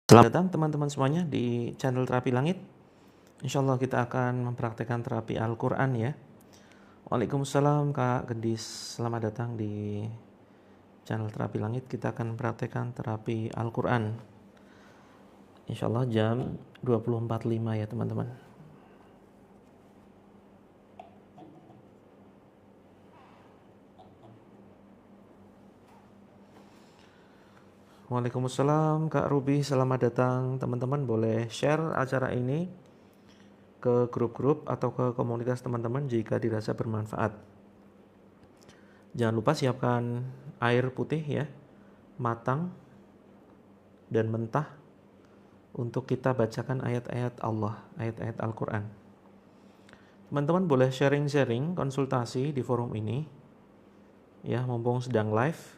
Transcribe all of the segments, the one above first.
Selamat datang teman-teman semuanya di channel Terapi Langit. Insya Allah kita akan mempraktekkan terapi Al-Quran ya. Waalaikumsalam Kak Gendis. Selamat datang di channel Terapi Langit. Kita akan mempraktekkan terapi Al-Quran. Insya Allah jam 24.05 ya teman-teman. Waalaikumsalam Kak Ruby. Selamat datang teman-teman. Boleh share acara ini ke grup-grup atau ke komunitas teman-teman jika dirasa bermanfaat. Jangan lupa siapkan air putih ya, matang dan mentah untuk kita bacakan ayat-ayat Allah, ayat-ayat Al-Quran. Teman-teman boleh sharing-sharing, konsultasi di forum ini ya, mumpung sedang live.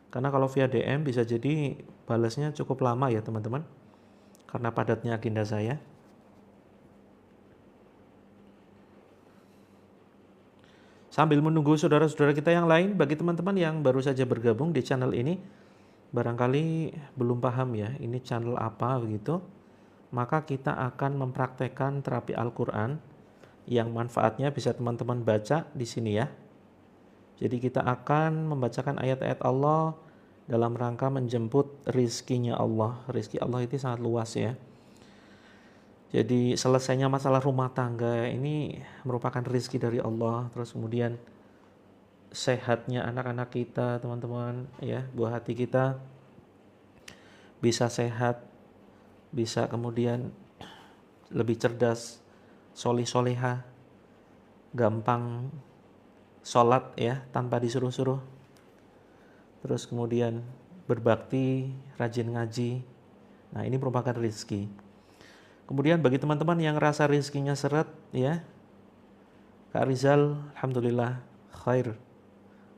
Karena kalau via DM bisa jadi balasnya cukup lama ya teman-teman, karena padatnya agenda saya. Sambil menunggu saudara-saudara kita yang lain, bagi teman-teman yang baru saja bergabung di channel ini, barangkali belum paham ya, ini channel apa begitu, maka kita akan mempraktekkan terapi Al-Quran yang manfaatnya bisa teman-teman baca di sini ya. Jadi kita akan membacakan ayat-ayat Allah dalam rangka menjemput rizkinya Allah. Rizki Allah itu sangat luas ya. Jadi selesainya masalah rumah tangga ini merupakan rizki dari Allah. Terus kemudian sehatnya anak-anak kita teman-teman ya, buah hati kita bisa sehat, bisa kemudian lebih cerdas, solih-solihah, gampang sholat ya tanpa disuruh-suruh. Terus kemudian berbakti, rajin ngaji. Nah ini merupakan rizki. Kemudian bagi teman-teman yang rasa rizkinya seret ya, Kak Rizal, alhamdulillah khair.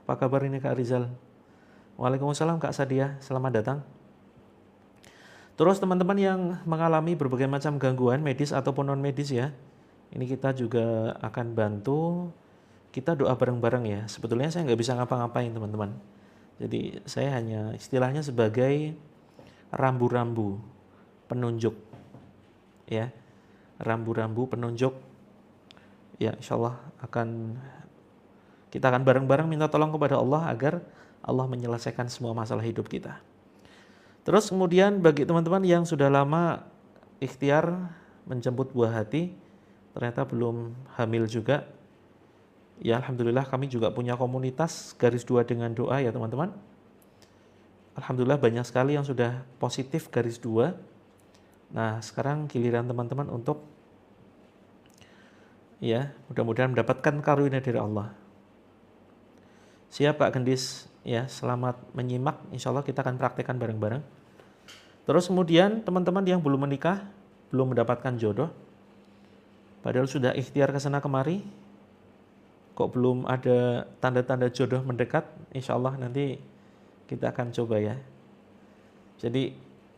Apa kabar ini Kak Rizal? Waalaikumsalam Kak Sadia, selamat datang. Terus teman-teman yang mengalami berbagai macam gangguan medis ataupun non medis ya, ini kita juga akan bantu. Kita doa bareng-bareng ya. Sebetulnya saya nggak bisa ngapa-ngapain teman-teman. Jadi saya hanya istilahnya sebagai rambu-rambu penunjuk ya, rambu-rambu penunjuk ya. Insya Allah kita akan bareng-bareng minta tolong kepada Allah agar Allah menyelesaikan semua masalah hidup kita. Terus kemudian bagi teman-teman yang sudah lama ikhtiar menjemput buah hati, ternyata belum hamil juga, ya alhamdulillah kami juga punya komunitas garis 2 dengan doa ya teman-teman. Alhamdulillah banyak sekali yang sudah positif garis 2. Nah sekarang giliran teman-teman untuk ya mudah-mudahan mendapatkan karunia dari Allah. Siap Kak Gendis ya, selamat menyimak. Insya Allah kita akan praktekkan bareng-bareng. Terus kemudian teman-teman yang belum menikah, belum mendapatkan jodoh, padahal sudah ikhtiar ke sana kemari, kok belum ada tanda-tanda jodoh mendekat, insya Allah nanti kita akan coba ya. Jadi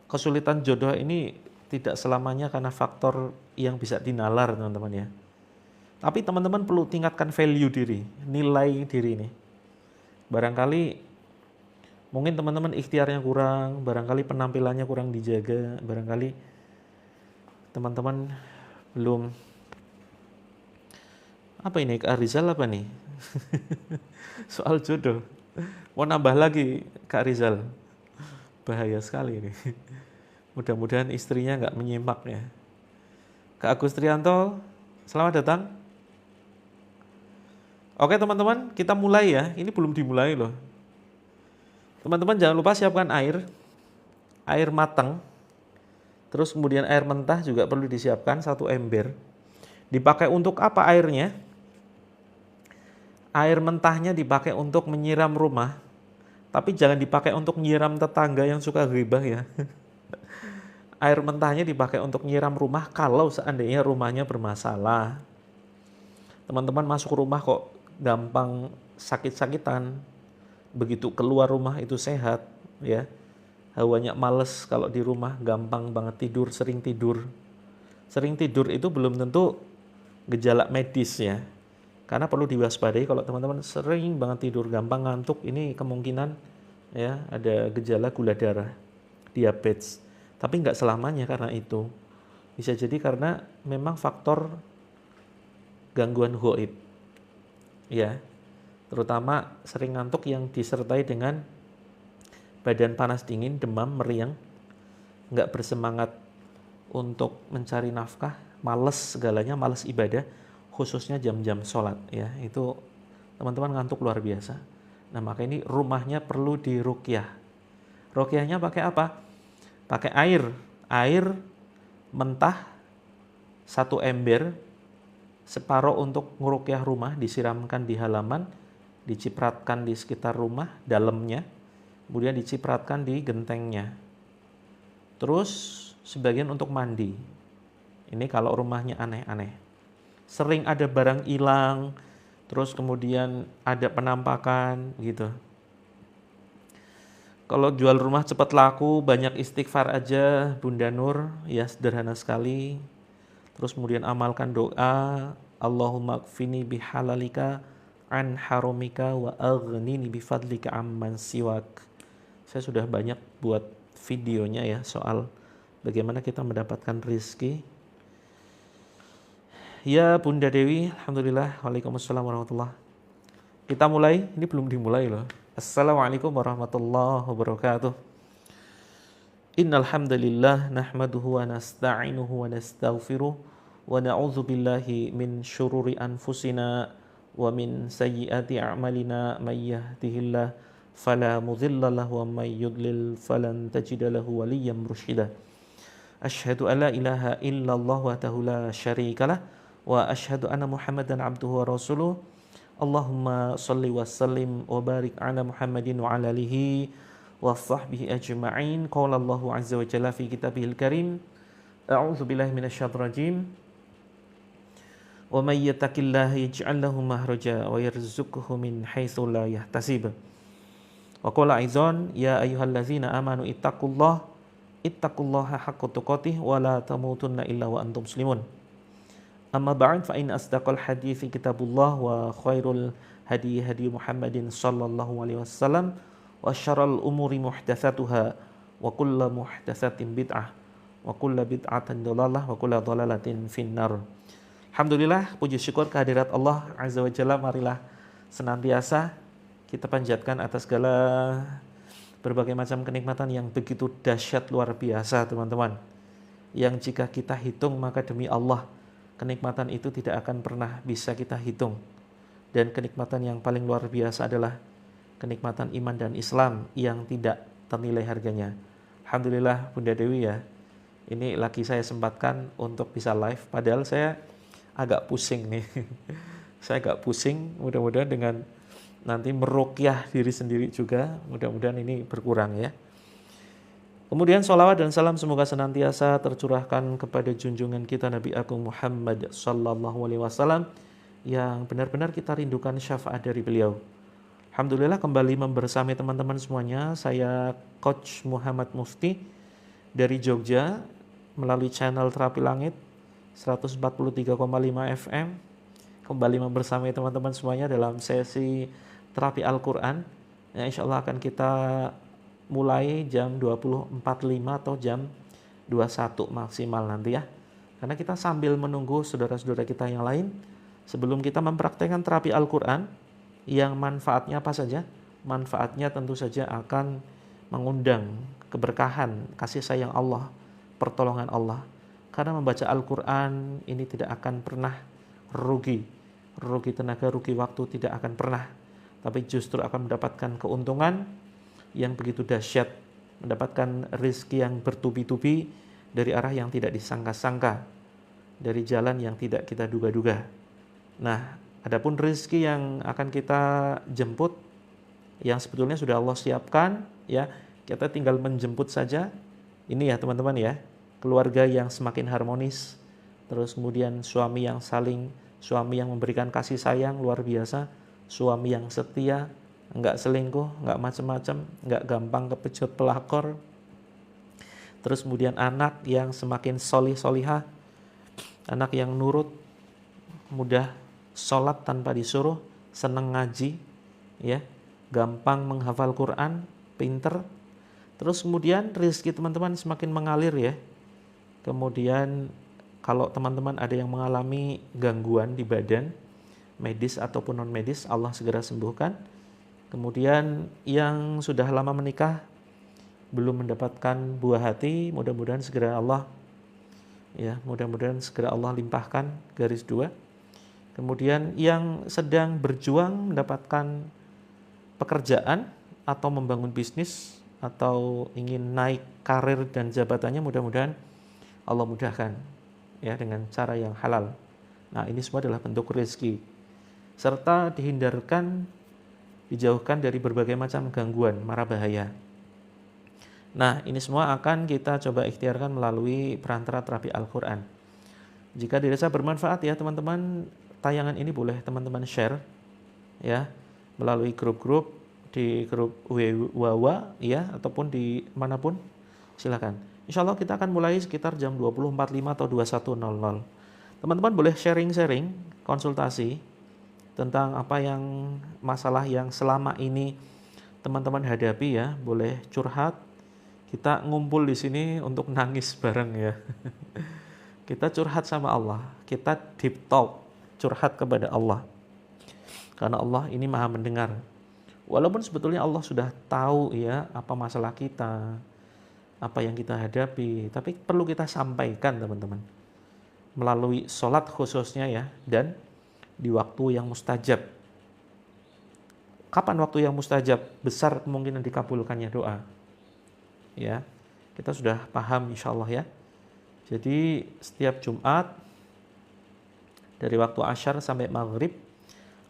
kesulitan jodoh ini tidak selamanya karena faktor yang bisa dinalar teman-teman ya. Tapi teman-teman perlu tingkatkan value diri, nilai diri ini. Barangkali mungkin teman-teman ikhtiarnya kurang, barangkali penampilannya kurang dijaga, barangkali teman-teman belum apa ini Kak Rizal apa nih? Soal jodoh. Mau nambah lagi Kak Rizal. Bahaya sekali ini. Mudah-mudahan istrinya nggak menyimak ya. Kak Agus Trianto, selamat datang. Oke teman-teman, kita mulai ya. Ini belum dimulai loh. Teman-teman jangan lupa siapkan air matang. Terus kemudian air mentah juga perlu disiapkan 1 ember. Dipakai untuk apa airnya? Air mentahnya dipakai untuk menyiram rumah, tapi jangan dipakai untuk menyiram tetangga yang suka ghibah ya. Air mentahnya dipakai untuk menyiram rumah kalau seandainya rumahnya bermasalah. Teman-teman masuk rumah kok gampang sakit-sakitan, begitu keluar rumah itu sehat ya. Hawanya males kalau di rumah, gampang banget tidur, sering tidur. Sering tidur itu belum tentu gejala medis ya. Karena perlu diwaspadai kalau teman-teman sering banget tidur, gampang ngantuk, ini kemungkinan ya ada gejala gula darah, diabetes. Tapi nggak selamanya karena itu. Bisa jadi karena memang faktor gangguan gaib. Ya, terutama sering ngantuk yang disertai dengan badan panas dingin, demam, meriang, nggak bersemangat untuk mencari nafkah, males segalanya, males ibadah, khususnya jam-jam sholat. Ya, itu teman-teman ngantuk luar biasa. Nah, maka ini rumahnya perlu diruqyah. Ruqyahnya pakai apa? Pakai air mentah 1 ember, separuh untuk nguruqyah rumah, disiramkan di halaman, dicipratkan di sekitar rumah dalamnya, kemudian dicipratkan di gentengnya. Terus sebagian untuk mandi. Ini kalau rumahnya aneh-aneh. Sering ada barang hilang, terus kemudian ada penampakan gitu. Kalau jual rumah cepat laku, banyak istighfar aja Bunda Nur, ya sederhana sekali. Terus kemudian amalkan doa, Allahumma kfini bihalalika an harumika wa aghnini bifadlika amman siwak. Saya sudah banyak buat videonya ya soal bagaimana kita mendapatkan rizki. Ya Bunda Dewi, alhamdulillah. Waalaikumsalam warahmatullahi. Kita mulai, ini belum dimulai loh. Assalamualaikum warahmatullahi wabarakatuh. Innal hamdalillah nahmaduhu wa nasta'inuhu wa nastaghfiruh wa na'udzu billahi min syururi anfusina wa min sayyiati a'malina may yahdihillah fala mudilla lahu wa may yudlil falan tajida lahu waliyyan mursyida. Asyhadu an la ilaha illallah wahdahu la syarikalah wa asyhadu anna Muhammadan abduhu wa rasuluh. Allahumma salli wa sallim wa barik ala Muhammadin wa ala alihi wa sahbihi ajma'in. Qala Allahu azza wa jalla fi kitabihil karim. A'udzu billahi minasyaitonir rajim. Wa may yattaqillaha yaj'al lahu mahraja wa yarzuqhu min haitsu la yahtasib. Wa qala aidan ya ayyuhallazina amanu ittaqullaha haqqa tuqatih wa la tamutunna illa wa antum muslimun. Amma ba'd fa in asdaqal hadithi kitabullah wa khairul hadi Muhammadin sallallahu alaihi wasallam wa syarrul umuri muhdatsatuha wa kullu muhdatsatin bid'ah wa kullu bid'atin dhalalah wa kullu dhalalatin finnar. Alhamdulillah, puji syukur kehadirat Allah azza wa jalla, marilah senantiasa kita panjatkan atas segala berbagai macam kenikmatan yang begitu dahsyat luar biasa teman-teman. Yang jika kita hitung maka demi Allah kenikmatan itu tidak akan pernah bisa kita hitung. Dan kenikmatan yang paling luar biasa adalah kenikmatan iman dan Islam yang tidak ternilai harganya. Alhamdulillah Bunda Dewi ya, ini lagi saya sempatkan untuk bisa live, padahal saya agak pusing nih. Saya agak pusing, mudah-mudahan dengan nanti meruqyah diri sendiri juga, mudah-mudahan ini berkurang ya. Kemudian sholawat dan salam semoga senantiasa tercurahkan kepada junjungan kita Nabi Agung Muhammad sallallahu alaihi wasallam yang benar-benar kita rindukan syafaat dari beliau. Alhamdulillah kembali membersami teman-teman semuanya. Saya Coach Muhammad Mufti dari Jogja melalui channel Terapi Langit 143,5 FM. Kembali membersami teman-teman semuanya dalam sesi terapi Al-Quran. Ya, insya Allah akan kita mulai jam 20.45 atau jam 21 maksimal nanti ya. Karena kita sambil menunggu saudara-saudara kita yang lain sebelum kita mempraktekkan terapi Al-Quran yang manfaatnya apa saja? Manfaatnya tentu saja akan mengundang keberkahan, kasih sayang Allah, pertolongan Allah. Karena membaca Al-Quran ini tidak akan pernah rugi tenaga, rugi waktu tidak akan pernah. Tapi justru akan mendapatkan keuntungan yang begitu dahsyat, mendapatkan rezeki yang bertubi-tubi dari arah yang tidak disangka-sangka, dari jalan yang tidak kita duga-duga. Nah, adapun rezeki yang akan kita jemput, yang sebetulnya sudah Allah siapkan, ya kita tinggal menjemput saja. Ini ya teman-teman ya, keluarga yang semakin harmonis, terus kemudian suami yang memberikan kasih sayang luar biasa, suami yang setia, nggak selingkuh, nggak macam-macam, nggak gampang kepecut pelakor. Terus kemudian anak yang semakin solihah, anak yang nurut, mudah sholat tanpa disuruh, senang ngaji, ya, gampang menghafal Quran, pinter. Terus kemudian rezeki teman-teman semakin mengalir ya. Kemudian kalau teman-teman ada yang mengalami gangguan di badan, medis ataupun non medis, Allah segera sembuhkan. Kemudian yang sudah lama menikah belum mendapatkan buah hati, mudah-mudahan segera Allah limpahkan garis dua. Kemudian yang sedang berjuang mendapatkan pekerjaan atau membangun bisnis atau ingin naik karir dan jabatannya, mudah-mudahan Allah mudahkan ya dengan cara yang halal. Nah, ini semua adalah bentuk rezeki serta dijauhkan dari berbagai macam gangguan, mara bahaya. Nah, ini semua akan kita coba ikhtiarkan melalui perantara terapi Al-Quran. Jika dirasa bermanfaat ya teman-teman, tayangan ini boleh teman-teman share ya melalui grup-grup, di grup Wawa ya, ataupun di manapun, silakan. Insya Allah kita akan mulai sekitar jam 20.45 atau 21.00. Teman-teman boleh sharing-sharing, konsultasi tentang apa yang masalah yang selama ini teman-teman hadapi ya, boleh curhat. Kita ngumpul di sini untuk nangis bareng ya. Kita curhat sama Allah, kita deep talk, curhat kepada Allah. Karena Allah ini Maha mendengar. Walaupun sebetulnya Allah sudah tahu ya apa masalah kita, apa yang kita hadapi, tapi perlu kita sampaikan teman-teman. Melalui sholat khususnya ya, dan di waktu yang mustajab. Kapan waktu yang mustajab? Besar kemungkinan dikabulkannya doa. Ya, kita sudah paham insya Allah ya. Jadi setiap Jumat dari waktu Asyar sampai Maghrib,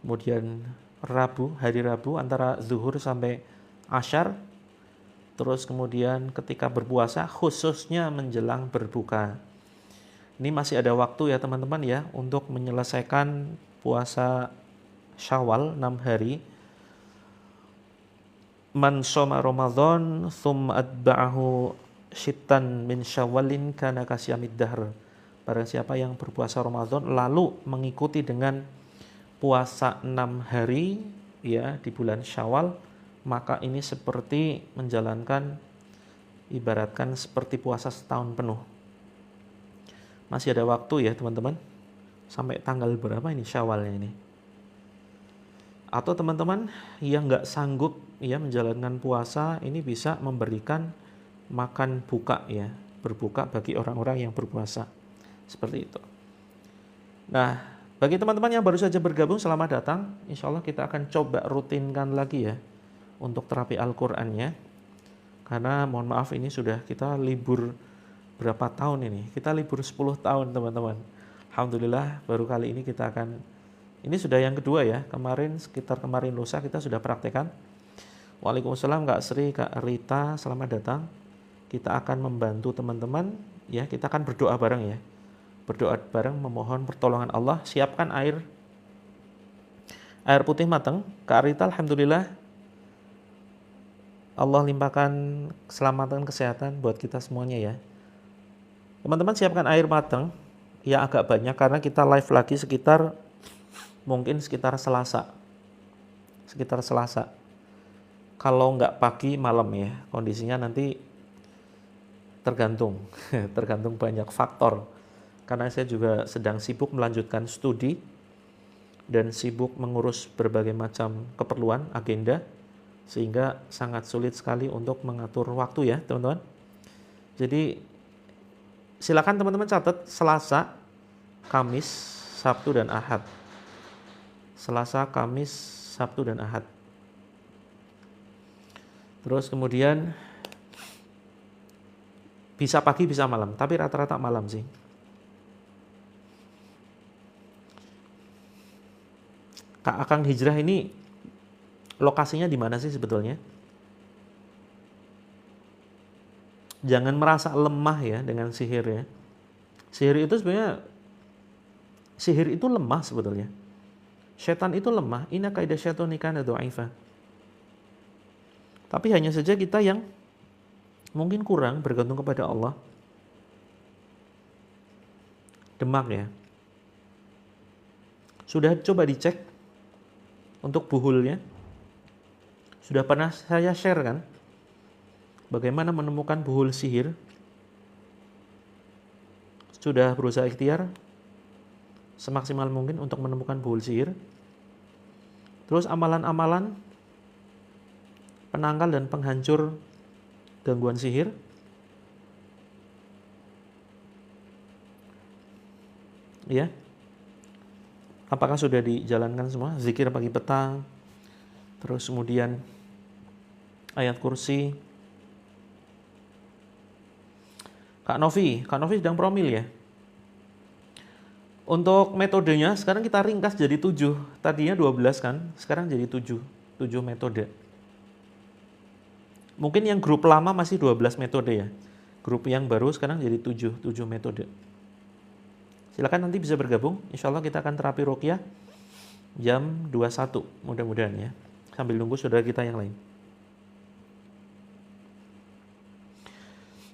kemudian hari Rabu antara zuhur sampai Asyar, terus kemudian ketika berpuasa khususnya menjelang berbuka. Ini masih ada waktu ya teman-teman ya untuk menyelesaikan puasa Syawal 6 hari. Man shoma Ramadan thumma atba'ahu syittan min syawalin kana kasyamid dahr. Barang siapa yang berpuasa Ramadan lalu mengikuti dengan puasa 6 hari ya di bulan Syawal, maka ini seperti menjalankan, ibaratkan seperti puasa setahun penuh. Masih ada waktu ya teman-teman. Sampai tanggal berapa ini Syawalnya ini? Atau teman-teman yang nggak sanggup ya menjalankan puasa, ini bisa memberikan makan buka ya, berbuka bagi orang-orang yang berpuasa. Seperti itu. Nah, bagi teman-teman yang baru saja bergabung, selamat datang. Insya Allah kita akan coba rutinkan lagi ya untuk terapi Al-Qur'annya. Karena mohon maaf ini sudah kita libur berapa tahun ini? Kita libur 10 tahun teman-teman. Alhamdulillah baru kali ini kita akan, ini sudah yang kedua ya. Sekitar kemarin lusa kita sudah praktekkan. Waalaikumsalam Kak Sri, Kak Rita, selamat datang. Kita akan membantu teman-teman ya, kita akan berdoa bareng ya. Berdoa bareng memohon pertolongan Allah. Siapkan air putih matang. Kak Rita, alhamdulillah Allah limpahkan keselamatan, kesehatan buat kita semuanya ya. Teman-teman siapkan air matang ya, agak banyak karena kita live lagi sekitar Selasa. Kalau nggak pagi malam ya, kondisinya nanti tergantung banyak faktor. Karena saya juga sedang sibuk melanjutkan studi dan sibuk mengurus berbagai macam keperluan, agenda, sehingga sangat sulit sekali untuk mengatur waktu ya teman-teman. Jadi silakan teman-teman catat Selasa, Kamis, Sabtu dan Ahad. Selasa, Kamis, Sabtu dan Ahad. Terus kemudian bisa pagi bisa malam, tapi rata-rata malam sih. Kak Akang Hijrah ini lokasinya di mana sih sebetulnya? Jangan merasa lemah ya dengan sihir ya. Sihir itu lemah sebetulnya. Setan itu lemah. Inna kaidah syaitani kana dha'ifa. Tapi hanya saja kita yang mungkin kurang bergantung kepada Allah. Demak ya. Sudah coba dicek untuk buhulnya? Sudah pernah saya share kan? Bagaimana menemukan buhul sihir? Sudah berusaha ikhtiar semaksimal mungkin untuk menemukan buhul sihir. Terus amalan-amalan penangkal dan penghancur gangguan sihir. Ya. Apakah sudah dijalankan semua? Zikir pagi petang. Terus kemudian ayat kursi. Kak Novi sedang promil ya. Untuk metodenya sekarang kita ringkas jadi 7. Tadinya 12 kan, sekarang jadi 7. 7 metode. Mungkin yang grup lama masih 12 metode ya. Grup yang baru sekarang jadi 7 metode. Silakan nanti bisa bergabung. Insya Allah kita akan terapi ruqyah jam 21 mudah-mudahan ya. Sambil nunggu saudara kita yang lain.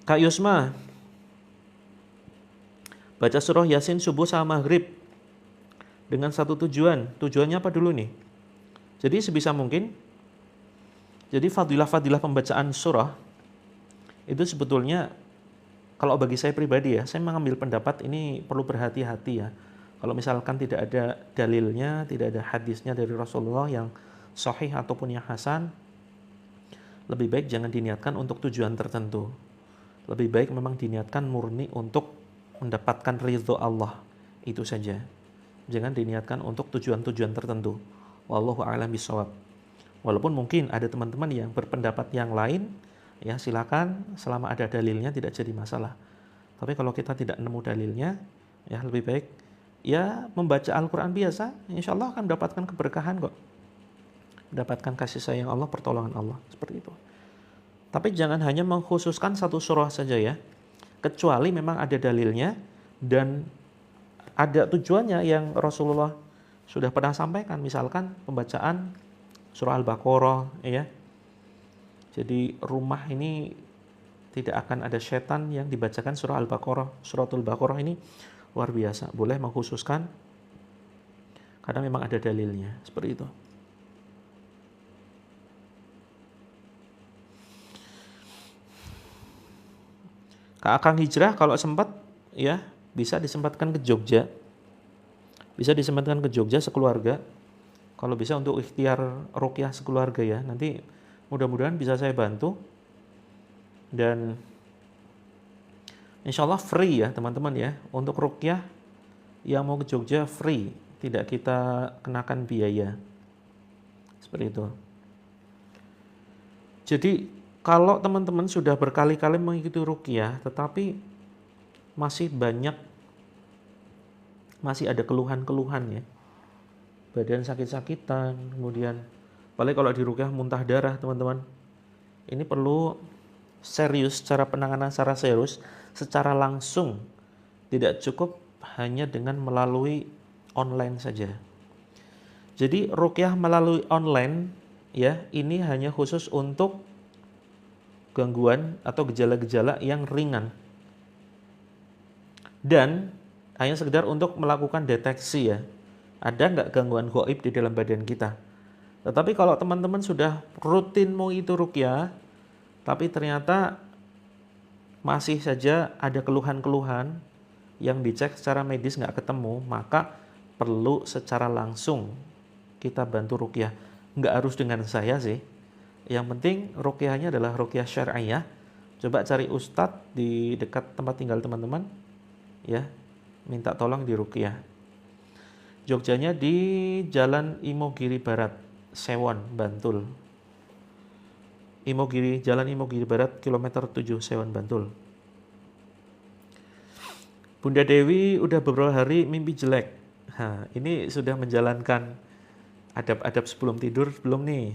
Kak Yusma, baca surah Yasin subuh sama maghrib dengan satu tujuan. Tujuannya apa dulu nih? Jadi sebisa mungkin, jadi fadilah-fadilah pembacaan surah itu sebetulnya, kalau bagi saya pribadi ya, saya mengambil pendapat ini perlu berhati-hati ya. Kalau misalkan tidak ada dalilnya, tidak ada hadisnya dari Rasulullah yang sahih ataupun yang hasan, lebih baik jangan diniatkan untuk tujuan tertentu. Lebih baik memang diniatkan murni untuk mendapatkan ridho Allah, itu saja. Jangan diniatkan untuk tujuan-tujuan tertentu. Wallahu a'lam bishawab. Walaupun mungkin ada teman-teman yang berpendapat yang lain, ya silakan, selama ada dalilnya tidak jadi masalah. Tapi kalau kita tidak nemu dalilnya, ya lebih baik ya membaca Al-Quran biasa, insya Allah akan mendapatkan keberkahan kok. Mendapatkan kasih sayang Allah, pertolongan Allah, seperti itu. Tapi jangan hanya mengkhususkan satu surah saja ya, kecuali memang ada dalilnya dan ada tujuannya yang Rasulullah sudah pernah sampaikan, misalkan pembacaan surah Al-Baqarah ya. Jadi rumah ini tidak akan ada setan yang dibacakan surah Al-Baqarah. Suratul Baqarah ini luar biasa, boleh mengkhususkan karena memang ada dalilnya, seperti itu. Kak Akang hijrah kalau sempat ya bisa disempatkan ke Jogja. Bisa disempatkan ke Jogja sekeluarga. Kalau bisa untuk ikhtiar ruqyah sekeluarga ya. Nanti mudah-mudahan bisa saya bantu. Dan insya Allah free ya teman-teman ya. Untuk ruqyah yang mau ke Jogja free. Tidak kita kenakan biaya. Seperti itu. Jadi kalau teman-teman sudah berkali-kali mengikuti ruqyah, tetapi masih ada keluhan-keluhan ya. Badan sakit-sakitan, kemudian apalagi kalau di ruqyah muntah darah teman-teman. Ini perlu serius, cara penanganan secara serius, secara langsung. Tidak cukup hanya dengan melalui online saja. Jadi ruqyah melalui online ya, ini hanya khusus untuk gangguan atau gejala-gejala yang ringan. Dan hanya sekedar untuk melakukan deteksi ya. Ada nggak gangguan gaib di dalam badan kita. Tetapi kalau teman-teman sudah rutin mau itu ruqyah, tapi ternyata masih saja ada keluhan-keluhan yang dicek secara medis nggak ketemu, maka perlu secara langsung kita bantu ruqyah. Nggak harus dengan saya sih. Yang penting ruqyahnya adalah ruqyah syar'iyah. Coba cari ustadz di dekat tempat tinggal teman-teman, ya, minta tolong di ruqyah. Jogjanya di Jalan Imogiri Barat, Sewon, Bantul. Jalan Imogiri Barat, kilometer 7, Sewon, Bantul. Bunda Dewi udah beberapa hari mimpi jelek. Nah, ini sudah menjalankan adab-adab sebelum tidur belum nih?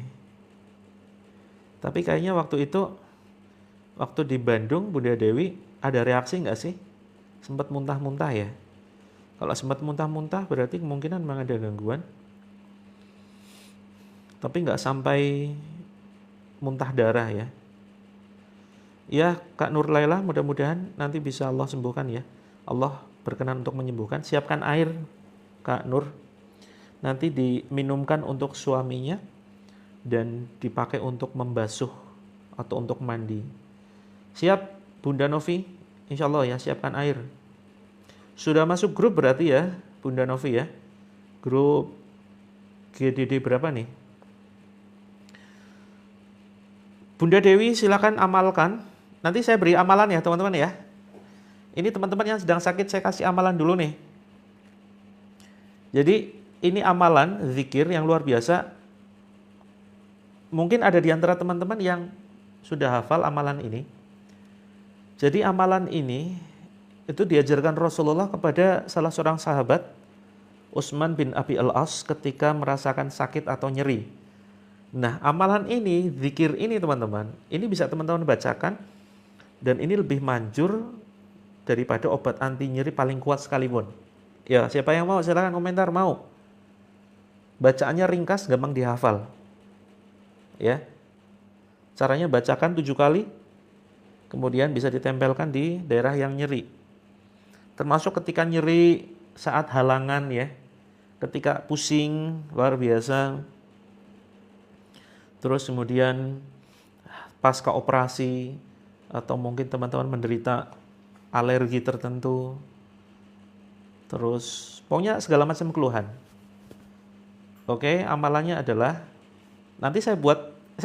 Tapi kayaknya waktu di Bandung, Bunda Dewi ada reaksi nggak sih? Sempat muntah-muntah ya? Kalau sempat muntah-muntah berarti kemungkinan memang ada gangguan. Tapi nggak sampai muntah darah ya. Ya Kak Nur Laila, mudah-mudahan nanti bisa Allah sembuhkan ya. Allah berkenan untuk menyembuhkan. Siapkan air Kak Nur. Nanti diminumkan untuk suaminya dan dipakai untuk membasuh atau untuk mandi. Siap Bunda Novi? Insya Allah ya, siapkan air. Sudah masuk grup berarti ya Bunda Novi ya. Grup GDD berapa nih? Bunda Dewi silakan amalkan. Nanti saya beri amalan ya teman-teman ya. Ini teman-teman yang sedang sakit saya kasih amalan dulu nih. Jadi ini amalan zikir yang luar biasa. Mungkin ada di antara teman-teman yang sudah hafal amalan ini. Jadi amalan ini itu diajarkan Rasulullah kepada salah seorang sahabat, Utsman bin Abi Al-As, ketika merasakan sakit atau nyeri. Nah, amalan ini, zikir ini teman-teman, ini bisa teman-teman bacakan dan ini lebih manjur daripada obat anti nyeri paling kuat sekalipun. Ya, siapa yang mau silakan komentar mau. Bacaannya ringkas, gampang dihafal. Ya. Caranya bacakan 7 kali, kemudian bisa ditempelkan di daerah yang nyeri. Termasuk ketika nyeri saat halangan ya, ketika pusing luar biasa, terus kemudian pasca operasi, atau mungkin teman-teman menderita alergi tertentu, terus pokoknya segala macam keluhan. Oke, amalannya adalah, nanti saya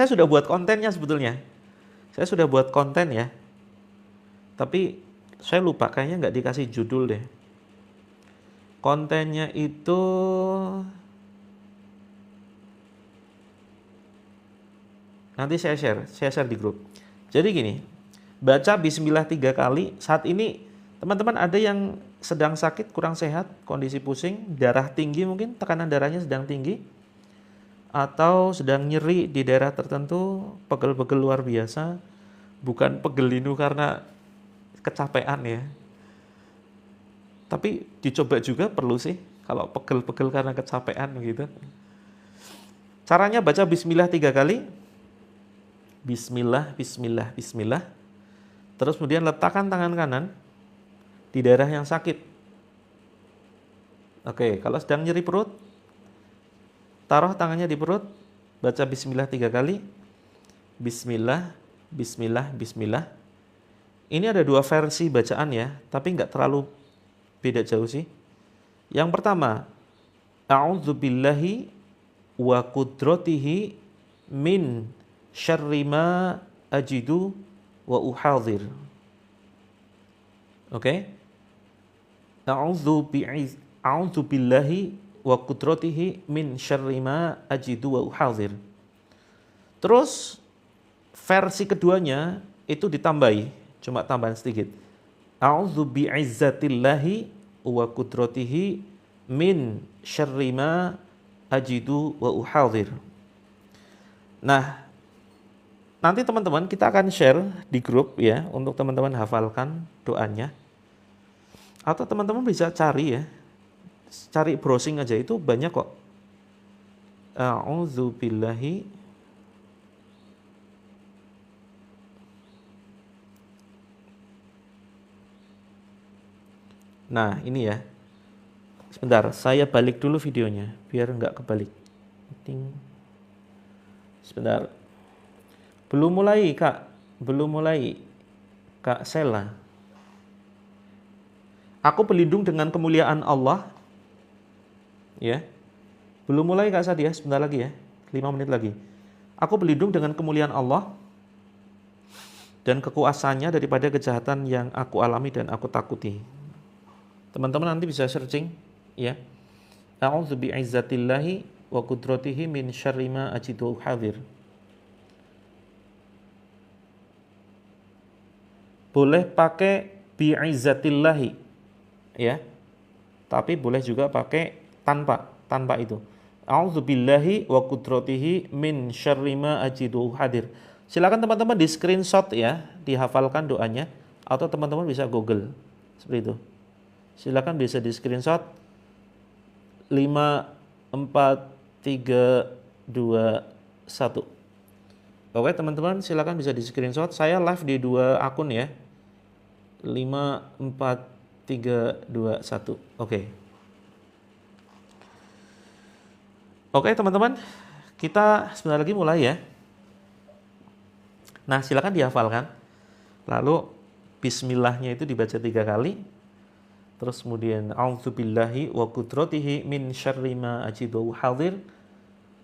sudah buat kontennya sebetulnya. Saya sudah buat konten ya, tapi saya lupa, kayaknya nggak dikasih judul deh. Kontennya itu nanti saya share di grup. Jadi gini, baca bismillah 3 kali. Saat ini teman-teman ada yang sedang sakit, kurang sehat, kondisi pusing, darah tinggi mungkin, tekanan darahnya sedang tinggi, atau sedang nyeri di daerah tertentu, pegel-pegel luar biasa, bukan pegel linu karena kecapean ya. Tapi dicoba juga perlu sih, kalau pegel-pegel karena kecapean gitu. Caranya baca bismillah 3 kali. Bismillah, bismillah, bismillah. Terus kemudian letakkan tangan kanan di daerah yang sakit. Oke, kalau sedang nyeri perut, taruh tangannya di perut, baca bismillah 3 kali. Bismillah, bismillah, bismillah. Ini ada 2 versi bacaan ya, tapi nggak terlalu beda jauh sih. Yang pertama, a'udzubillahi wa qudratihi min syarri ma ajidu wa uhadhir. Oke? A'udzubillahi wa qudratihi min syarri ma ajidu wa uhadhir. Terus versi keduanya itu ditambahi, cuma tambahan sedikit. A'udzu bi'izzatillahi wa qudratihi min syarri ma ajidu wa uhadhir. Nah, nanti teman-teman kita akan share di grup ya, untuk teman-teman hafalkan doanya. Atau teman-teman bisa cari ya, cari browsing aja, itu banyak kok. A'udzu billahi. Nah, ini ya. Sebentar, saya balik dulu videonya biar nggak kebalik. Sebentar. Belum mulai, Kak. Belum mulai. Kak Sela. Aku berlindung dengan kemuliaan Allah. Ya. Belum mulai Kak Sadia, sebentar lagi ya. 5 menit lagi. Aku berlindung dengan kemuliaan Allah dan kekuasaannya daripada kejahatan yang aku alami dan aku takuti. Teman-teman nanti bisa searching ya. A'udzu bi'izzatillahi wa qudratihi min syarri ma ajidu hadir. Boleh pakai bi'izzatillahi ya. Tapi boleh juga pakai tanpa itu. A'udzu billahi wa qudratihi min syarri ma ajidu hadir. Silakan teman-teman di screenshot ya, dihafalkan doanya, atau teman-teman bisa Google seperti itu. Silakan bisa di screenshot. 5, 4, 3, 2, 1. Oke teman-teman, silakan bisa di screenshot. Saya live di 2 akun ya. 5, 4, 3, 2, 1. Oke. Oke teman-teman, kita sebentar lagi mulai ya. Nah silakan dihafalkan. Lalu bismillahnya itu dibaca 3 kali. Terus kemudian a'udzubillahi wa qudratihi min syarri ma ajidu hadir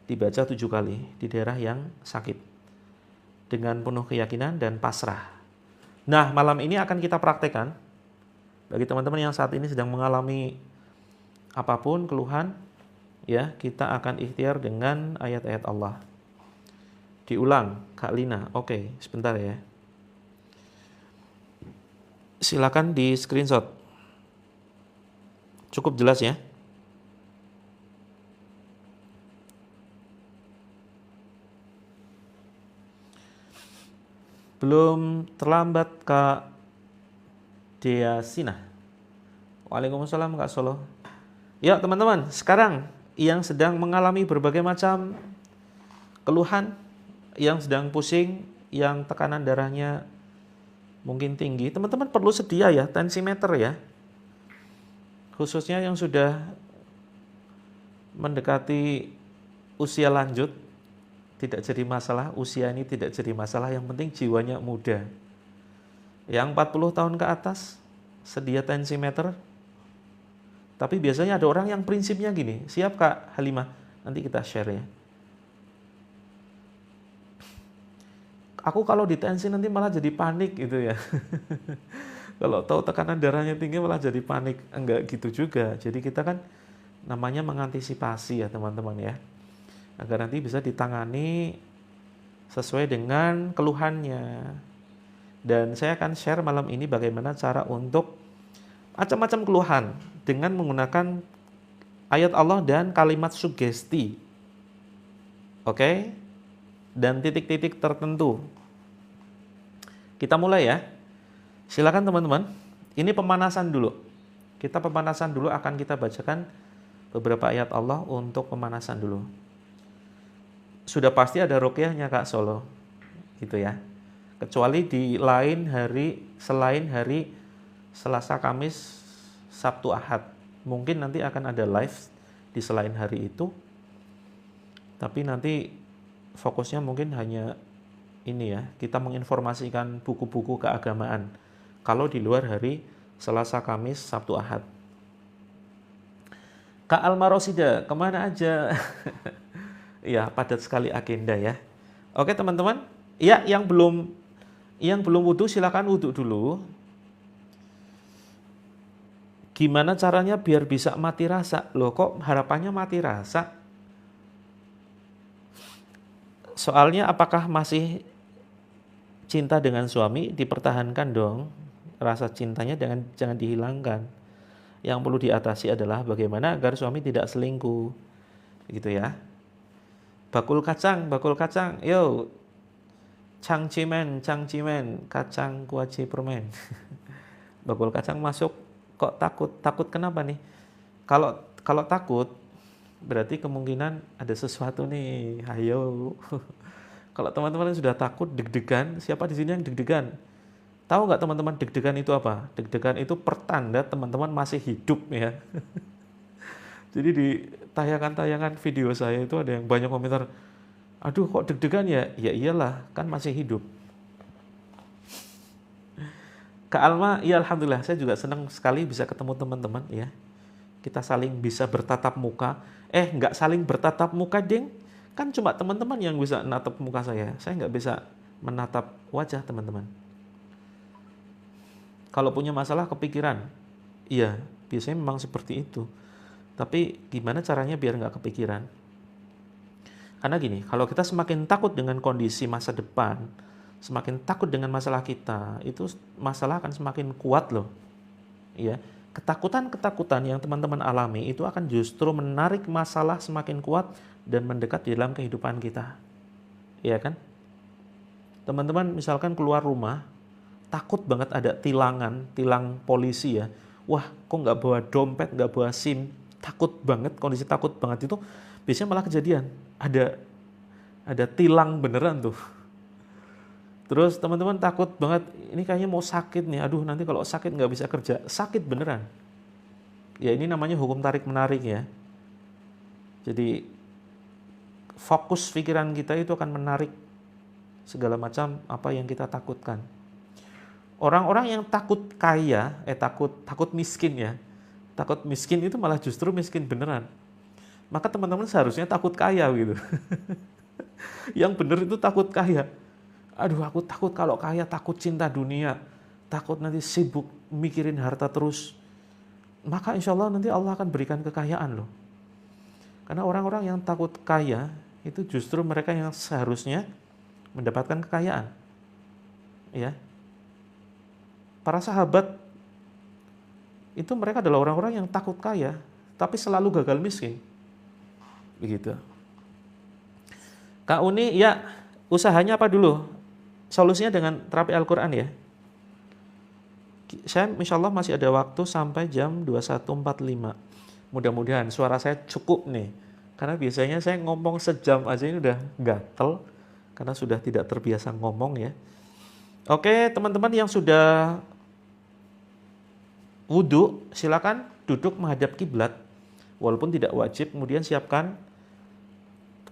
dibaca 7 kali di daerah yang sakit dengan penuh keyakinan dan pasrah. Nah, malam ini akan kita praktekkan bagi teman-teman yang saat ini sedang mengalami apapun keluhan, ya, kita akan ikhtiar dengan ayat-ayat Allah. Diulang, Kak Lina. Oke, sebentar ya. Silakan di screenshot. Cukup jelas ya? Belum terlambat, Kak Deasina. Waalaikumsalam, Kak Solo. Ya, teman-teman, sekarang yang sedang mengalami berbagai macam keluhan, yang sedang pusing, yang tekanan darahnya mungkin tinggi, teman-teman perlu sedia ya tensimeter ya. Khususnya yang sudah mendekati usia lanjut, tidak jadi masalah, usia ini tidak jadi masalah, yang penting jiwanya muda. Yang 40 tahun ke atas, sedia tensimeter. Tapi biasanya ada orang yang prinsipnya gini, siap Kak Halimah, nanti kita share ya. Aku kalau ditensi nanti malah jadi panik gitu ya. Kalau tahu tekanan darahnya tinggi malah jadi panik. Enggak gitu juga. Jadi kita kan namanya mengantisipasi ya teman-teman ya. Agar nanti bisa ditangani sesuai dengan keluhannya. Dan saya akan share malam ini bagaimana cara untuk macam-macam keluhan dengan menggunakan ayat Allah dan kalimat sugesti. Oke? Dan titik-titik tertentu. Kita mulai ya. Silakan teman-teman. Ini pemanasan dulu. Kita pemanasan dulu, akan kita bacakan beberapa ayat Allah untuk pemanasan dulu. Sudah pasti ada ruqyahnya Kak Solo. Gitu ya. Kecuali di lain hari, selain hari Selasa, Kamis, Sabtu, Ahad. Mungkin nanti akan ada live di selain hari itu. Tapi nanti fokusnya mungkin hanya ini ya, kita menginformasikan buku-buku keagamaan. Kalau di luar hari Selasa, Kamis, Sabtu, Ahad. Kak Almarosida, kemana aja? Ya, padat sekali agenda ya. Oke teman-teman, ya yang belum wudhu silakan wudhu dulu. Gimana caranya biar bisa mati rasa? Loh kok harapannya mati rasa? Soalnya apakah masih cinta dengan suami? Dipertahankan dong. Rasa cintanya jangan dihilangkan. Yang perlu diatasi adalah bagaimana agar suami tidak selingkuh. Gitu ya. Bakul kacang. Yo. Cangcimen, kacang kuaci permen. Bakul kacang masuk, kok takut? Takut kenapa nih? Kalau takut berarti kemungkinan ada sesuatu nih. Ayo. Kalau teman-teman sudah takut, deg-degan, siapa di sini yang deg-degan? Tahu nggak teman-teman deg-degan itu apa? Deg-degan itu pertanda teman-teman masih hidup ya. Jadi di tayangan-tayangan video saya itu ada yang banyak komentar, aduh kok deg-degan ya? Ya iyalah, kan masih hidup. Kak Alma, ya alhamdulillah, saya juga senang sekali bisa ketemu teman-teman ya. Kita saling bisa bertatap muka. Nggak saling bertatap muka, ding. Kan cuma teman-teman yang bisa natap muka saya. Saya nggak bisa menatap wajah teman-teman. Kalau punya masalah kepikiran, iya, biasanya memang seperti itu. Tapi gimana caranya biar nggak kepikiran? Karena gini, kalau kita semakin takut dengan kondisi masa depan, semakin takut dengan masalah kita, itu masalah akan semakin kuat loh. Iya, ketakutan-ketakutan yang teman-teman alami itu akan justru menarik masalah semakin kuat dan mendekat di dalam kehidupan kita. Iya kan? Teman-teman misalkan keluar rumah, takut banget ada tilang polisi ya. Wah, kok nggak bawa dompet, nggak bawa SIM? Takut banget, kondisi takut banget itu biasanya malah kejadian. Ada tilang beneran tuh. Terus teman-teman takut banget, ini kayaknya mau sakit nih. Aduh, nanti kalau sakit nggak bisa kerja. Sakit beneran. Ya ini namanya hukum tarik-menarik ya. Jadi fokus pikiran kita itu akan menarik segala macam apa yang kita takutkan. Orang-orang yang takut kaya, takut miskin ya. Takut miskin itu malah justru miskin beneran. Maka teman-teman seharusnya takut kaya gitu. Yang bener itu takut kaya. Aduh, aku takut kalau kaya, takut cinta dunia, takut nanti sibuk mikirin harta terus. Maka insya Allah nanti Allah akan berikan kekayaan loh. Karena orang-orang yang takut kaya, itu justru mereka yang seharusnya mendapatkan kekayaan. Ya. Para sahabat, itu mereka adalah orang-orang yang takut kaya, tapi selalu gagal miskin. Begitu. Kak Uni, ya usahanya apa dulu? Solusinya dengan terapi Al-Quran ya. Saya insya Allah masih ada waktu sampai jam 21.45. Mudah-mudahan suara saya cukup nih. Karena biasanya saya ngomong sejam aja ini udah gatel. Karena sudah tidak terbiasa ngomong ya. Oke, teman-teman yang sudah wudhu, silakan duduk menghadap kiblat. Walaupun tidak wajib, kemudian siapkan.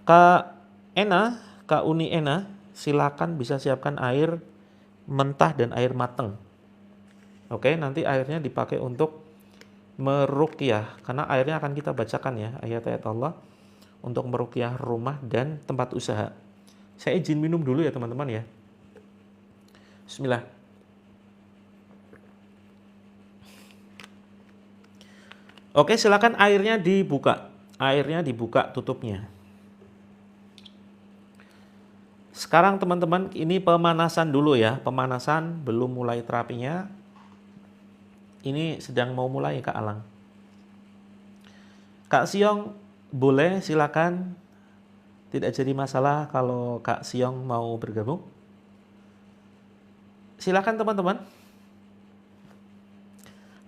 Kak Ena, Kak Uni Ena, silakan bisa siapkan air mentah dan air mateng. Oke, nanti airnya dipakai untuk meruqyah, karena airnya akan kita bacakan ya, ayat-ayat Allah untuk meruqyah rumah dan tempat usaha. Saya izin minum dulu ya teman-teman ya. Bismillah. Oke, silakan airnya dibuka. Airnya dibuka tutupnya. Sekarang teman-teman, ini pemanasan dulu ya. Pemanasan, belum mulai terapinya. Ini sedang mau mulai Kak Alang. Kak Siong, boleh silakan. Tidak jadi masalah kalau Kak Siong mau bergabung. Silakan teman-teman.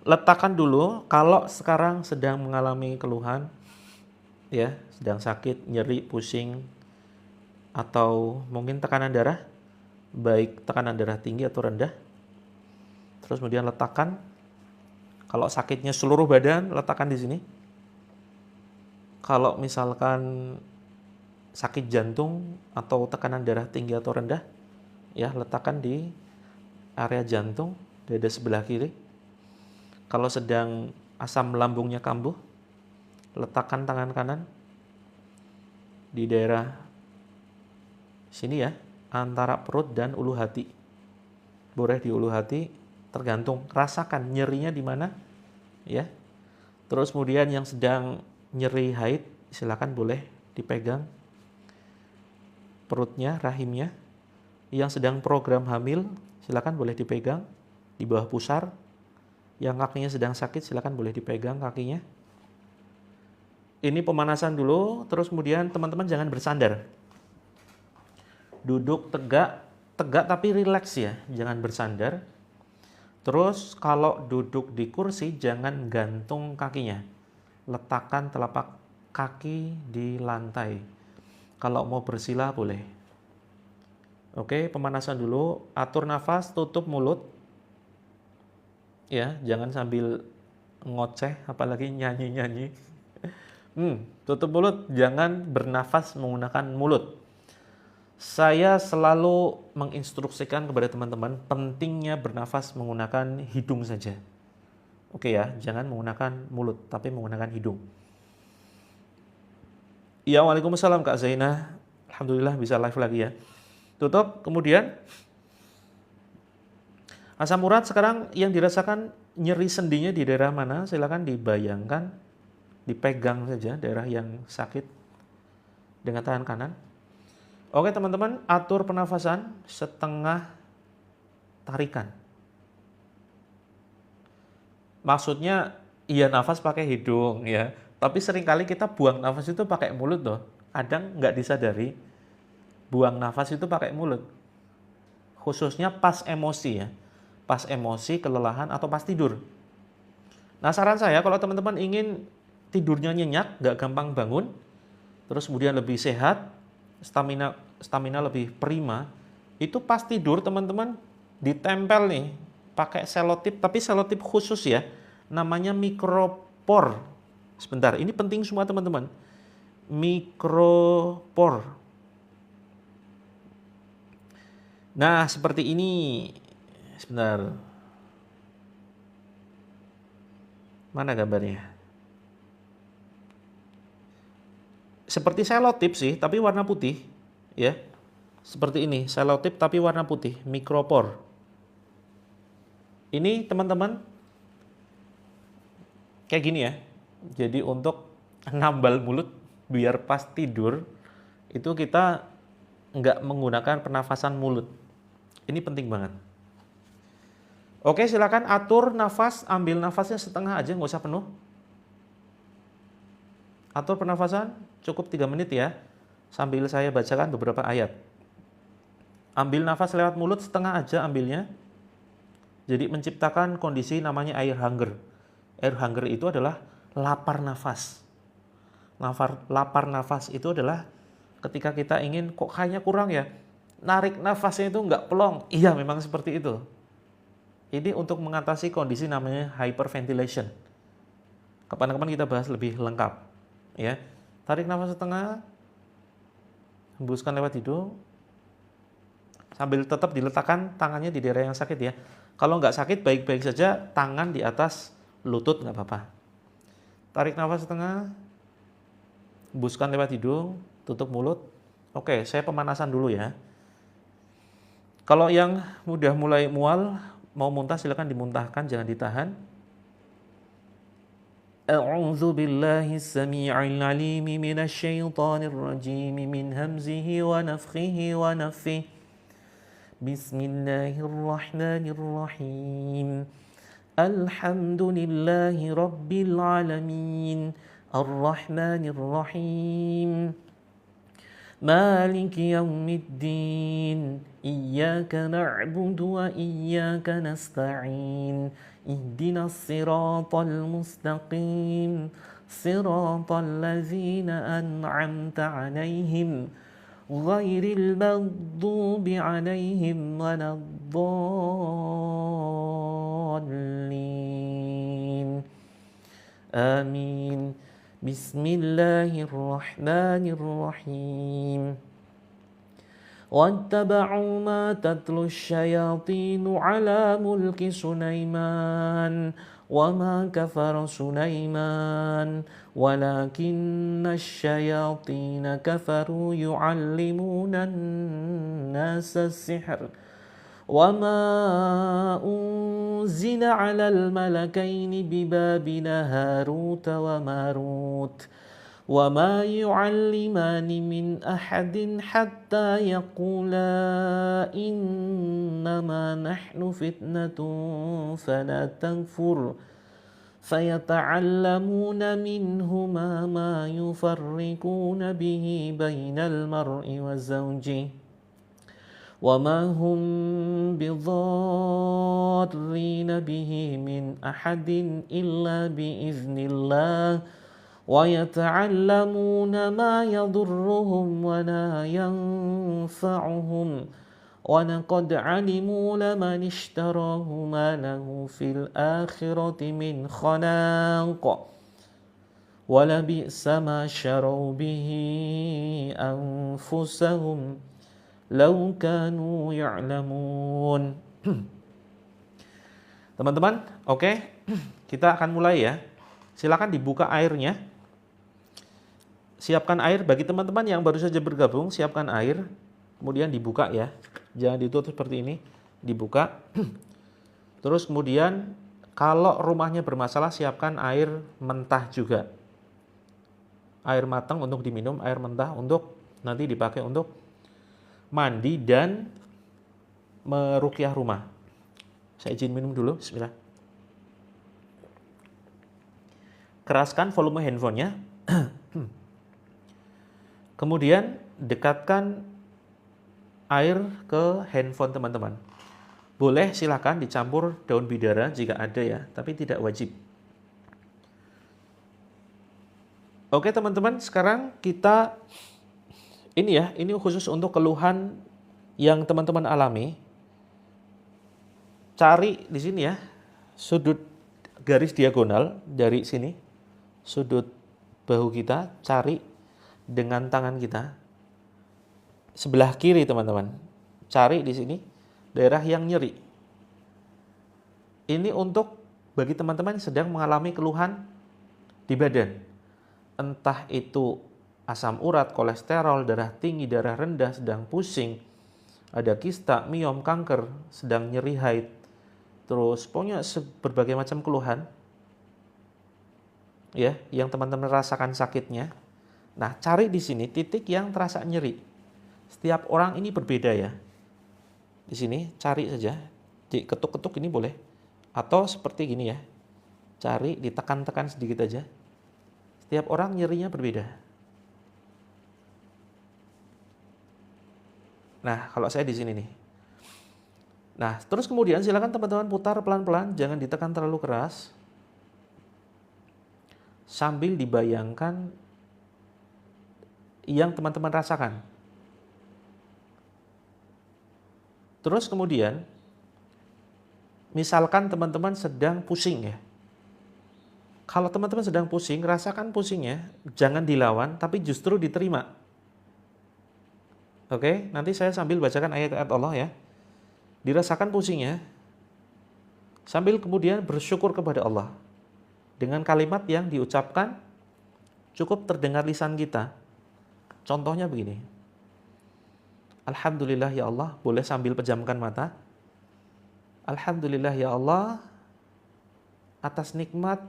Letakkan dulu kalau sekarang sedang mengalami keluhan, ya, sedang sakit, nyeri, pusing, atau mungkin tekanan darah, baik tekanan darah tinggi atau rendah. Terus kemudian letakkan, kalau sakitnya seluruh badan, letakkan di sini. Kalau misalkan sakit jantung atau tekanan darah tinggi atau rendah, ya letakkan di area jantung, dada sebelah kiri. Kalau sedang asam lambungnya kambuh, letakkan tangan kanan di daerah sini ya, antara perut dan ulu hati. Boleh di ulu hati, tergantung rasakan nyerinya di mana, ya. Terus kemudian yang sedang nyeri haid, silakan boleh dipegang perutnya, rahimnya. Yang sedang program hamil, silakan boleh dipegang di bawah pusar. Yang kakinya sedang sakit, silakan boleh dipegang kakinya. Ini pemanasan dulu, terus kemudian teman-teman jangan bersandar. Duduk tegak, tegak tapi rileks ya, jangan bersandar. Terus kalau duduk di kursi, jangan gantung kakinya. Letakkan telapak kaki di lantai. Kalau mau bersila boleh. Oke, pemanasan dulu, atur nafas, tutup mulut. Ya, jangan sambil ngoceh, apalagi nyanyi-nyanyi. Tutup mulut, jangan bernafas menggunakan mulut. Saya selalu menginstruksikan kepada teman-teman pentingnya bernafas menggunakan hidung saja. Oke ya, jangan menggunakan mulut, tapi menggunakan hidung. Ya, waalaikumsalam Kak Zainah. Alhamdulillah bisa live lagi ya. Tutup, kemudian asam urat sekarang yang dirasakan nyeri sendinya di daerah mana? Silakan dibayangkan, dipegang saja daerah yang sakit dengan tangan kanan. Oke teman-teman, atur pernafasan setengah tarikan. Maksudnya, iya nafas pakai hidung ya. Tapi seringkali kita buang nafas itu pakai mulut loh. Kadang nggak disadari, buang nafas itu pakai mulut. Khususnya pas emosi ya. Pas emosi, kelelahan, atau pas tidur. Nah saran saya kalau teman-teman ingin tidurnya nyenyak, nggak gampang bangun, terus kemudian lebih sehat, stamina lebih prima, itu pas tidur teman-teman ditempel nih, pakai selotip, tapi selotip khusus ya, namanya mikropor. Sebentar, ini penting semua teman-teman. Mikropor. Nah seperti ini. sebentar. Mana gambarnya? Seperti selotip sih, tapi warna putih, ya. Seperti ini, selotip tapi warna putih, mikropor. Ini teman-teman kayak gini ya. Jadi untuk nambal mulut biar pas tidur itu kita nggak menggunakan pernafasan mulut. Ini penting banget. Oke, silakan atur nafas, ambil nafasnya setengah aja, nggak usah penuh. Atur pernafasan cukup 3 menit ya, sambil saya bacakan beberapa ayat. Ambil nafas lewat mulut setengah aja ambilnya. Jadi menciptakan kondisi namanya air hunger. Air hunger itu adalah lapar nafas. Lapar nafas itu adalah ketika kita ingin kok kayaknya kurang ya, narik nafasnya itu nggak pelong. Iya, memang seperti itu. Ini untuk mengatasi kondisi namanya hyperventilation. Kapan-kapan kita bahas lebih lengkap. Ya, tarik nafas setengah, hembuskan lewat hidung, sambil tetap diletakkan tangannya di daerah yang sakit ya. Kalau nggak sakit, baik-baik saja tangan di atas lutut nggak apa-apa. Tarik nafas setengah, hembuskan lewat hidung, tutup mulut. Oke, saya pemanasan dulu ya. Kalau yang udah mulai mual, mau muntah silakan dimuntahkan, jangan ditahan. A'udzu billahi as-sami'il 'alim minasy syaithanir rajim min hamzihi wa nafthihi wa nafthihi. Bismillahirrahmanirrahim. Alhamdulillahi rabbil alamin. Ar-Rahmanir Rahim. مالك يوم الدين إياك نعبد وإياك نستعين اهدنا الصراط المستقيم صراط الذين أنعمت عليهم غير المغضوب عليهم ولا الضالين آمين. Bismillahirrahmanirrahim. واتبعوا ما تتلو الشياطين على ملك سليمان وما كفر سليمان ولكن الشياطين كفروا يعلمون الناس السحر وما أنزل على الملكين ببابل هاروت وماروت وما يعلمان من أحد حتى يقولا إنما نحن فتنة فلا تكفر فيتعلمون منهما ما يفرقون به بين المرء وزوجه وما هم بضارين به من أحد إلا بإذن الله ويتعلمون ما يضرهم ولا ينفعهم ولقد علموا لمن اشتراه ما له في الآخرة من خلاق ولبئس ما شروا به أنفسهم Lau kanu ya'lamun. Teman-teman, oke, kita akan mulai ya. Silakan dibuka airnya. Siapkan air bagi teman-teman yang baru saja bergabung, siapkan air. Kemudian dibuka ya. Jangan ditutup seperti ini, dibuka. Terus kemudian kalau rumahnya bermasalah, siapkan air mentah juga. Air matang untuk diminum, air mentah untuk nanti dipakai untuk mandi dan meruqyah rumah. Saya izin minum dulu, bismillah. Keraskan volume handphonenya. Kemudian dekatkan air ke handphone teman-teman. Boleh silakan dicampur daun bidara jika ada ya, tapi tidak wajib. Oke teman-teman, sekarang kita ini khusus untuk keluhan yang teman-teman alami. Cari di sini ya, sudut garis diagonal dari sini, sudut bahu kita, cari dengan tangan kita. Sebelah kiri teman-teman, cari di sini daerah yang nyeri. Ini untuk bagi teman-teman yang sedang mengalami keluhan di badan. Entah itu asam urat, kolesterol, darah tinggi, darah rendah, sedang pusing, ada kista, miom, kanker, sedang nyeri haid, terus pokoknya berbagai macam keluhan ya yang teman-teman rasakan sakitnya. Nah, cari di sini titik yang terasa nyeri. Setiap orang ini berbeda ya. Di sini cari saja, diketuk-ketuk ini boleh. Atau seperti gini ya. Cari ditekan-tekan sedikit aja. Setiap orang nyerinya berbeda. Nah, kalau saya di sini nih. Nah, terus kemudian silakan teman-teman putar pelan-pelan, jangan ditekan terlalu keras. Sambil dibayangkan yang teman-teman rasakan. Terus kemudian, misalkan teman-teman sedang pusing ya. Kalau teman-teman sedang pusing, rasakan pusingnya, jangan dilawan, tapi justru diterima. Oke, nanti saya sambil bacakan ayat-ayat Allah ya. Dirasakan pusingnya, sambil kemudian bersyukur kepada Allah. Dengan kalimat yang diucapkan, cukup terdengar lisan kita. Contohnya begini. Alhamdulillah ya Allah, boleh sambil pejamkan mata. Alhamdulillah ya Allah, atas nikmat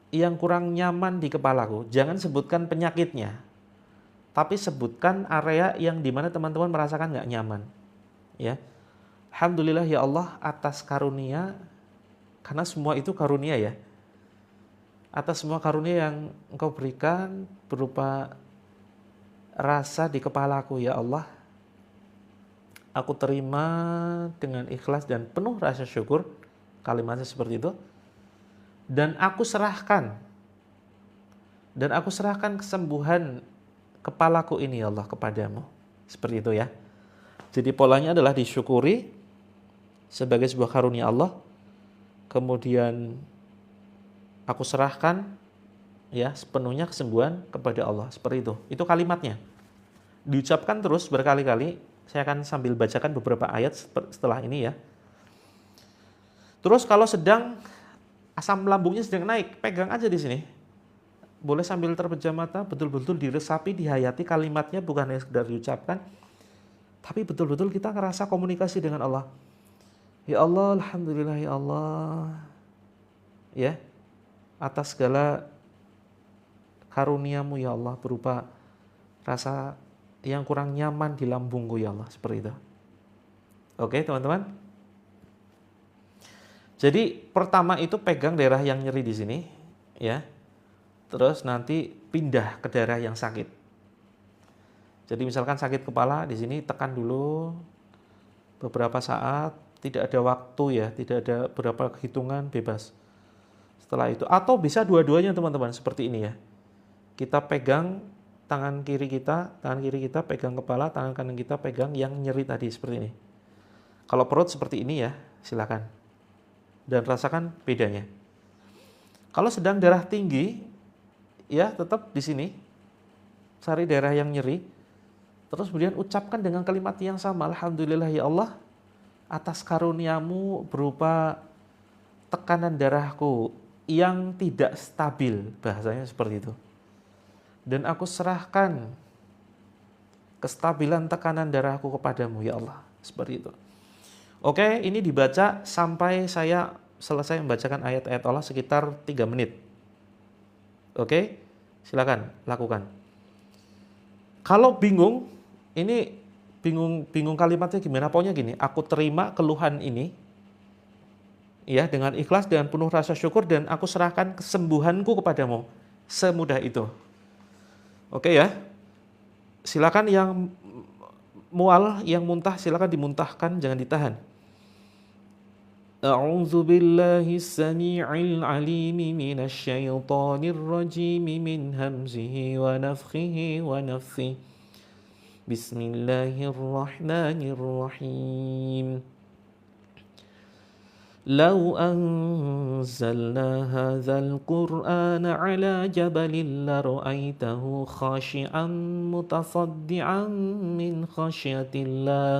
yang kurang nyaman di kepalaku. Jangan sebutkan penyakitnya, tapi sebutkan area yang dimana teman-teman merasakan nggak nyaman. Ya, Alhamdulillah ya Allah atas karunia, karena semua itu karunia ya. Atas semua karunia yang Engkau berikan berupa rasa di kepalaku ya Allah. Aku terima dengan ikhlas dan penuh rasa syukur. Kalimatnya seperti itu. Dan aku serahkan kesembuhan kepalaku ini ya Allah kepadamu. Seperti itu ya. Jadi polanya adalah disyukuri sebagai sebuah karunia Allah. Kemudian aku serahkan ya sepenuhnya kesembuhan kepada Allah. Seperti itu. Itu kalimatnya. Diucapkan terus berkali-kali. Saya akan sambil bacakan beberapa ayat setelah ini ya. Terus kalau sedang asam lambungnya sedang naik, pegang aja di sini. Boleh sambil terpejam mata, betul-betul diresapi, dihayati kalimatnya, bukan hanya sekedar diucapkan, tapi betul-betul kita ngerasa komunikasi dengan Allah. Ya Allah, Alhamdulillah ya Allah. Ya, atas segala karuniamu ya Allah berupa rasa yang kurang nyaman di lambungku ya Allah, seperti itu. Oke, teman-teman. Jadi pertama itu pegang daerah yang nyeri di sini, ya. Terus nanti pindah ke daerah yang sakit. Jadi misalkan sakit kepala di sini tekan dulu beberapa saat, tidak ada waktu ya, tidak ada berapa hitungan, bebas. Setelah itu atau bisa dua-duanya teman-teman seperti ini ya. Kita pegang tangan kiri kita pegang kepala, tangan kanan kita pegang yang nyeri tadi seperti ini. Kalau perut seperti ini ya, silakan. Dan rasakan bedanya. Kalau sedang darah tinggi, ya tetap di sini. Cari daerah yang nyeri. Terus kemudian ucapkan dengan kalimat yang sama. Alhamdulillah ya Allah, atas karuniamu berupa tekanan darahku yang tidak stabil. Bahasanya seperti itu. Dan aku serahkan kestabilan tekanan darahku kepadamu ya Allah. Seperti itu. Oke, ini dibaca sampai saya selesai membacakan ayat-ayat Allah sekitar 3 menit. Oke, silakan lakukan. Kalau bingung, ini bingung kalimatnya gimana? Pokoknya gini, aku terima keluhan ini ya dengan ikhlas dan penuh rasa syukur dan aku serahkan kesembuhanku kepadamu. Semudah itu. Oke ya. Silakan yang mual, yang muntah silakan dimuntahkan, jangan ditahan. A'udzu billahi as-sami'il 'alim minasy syaithanir rajim min hamzihi wa nafthihi wa nafthihi. Bismillahirrahmanirrahim. لو أنزلنا هذا القرآن على جبل لرأيته خاشعا متصدعا من خشية الله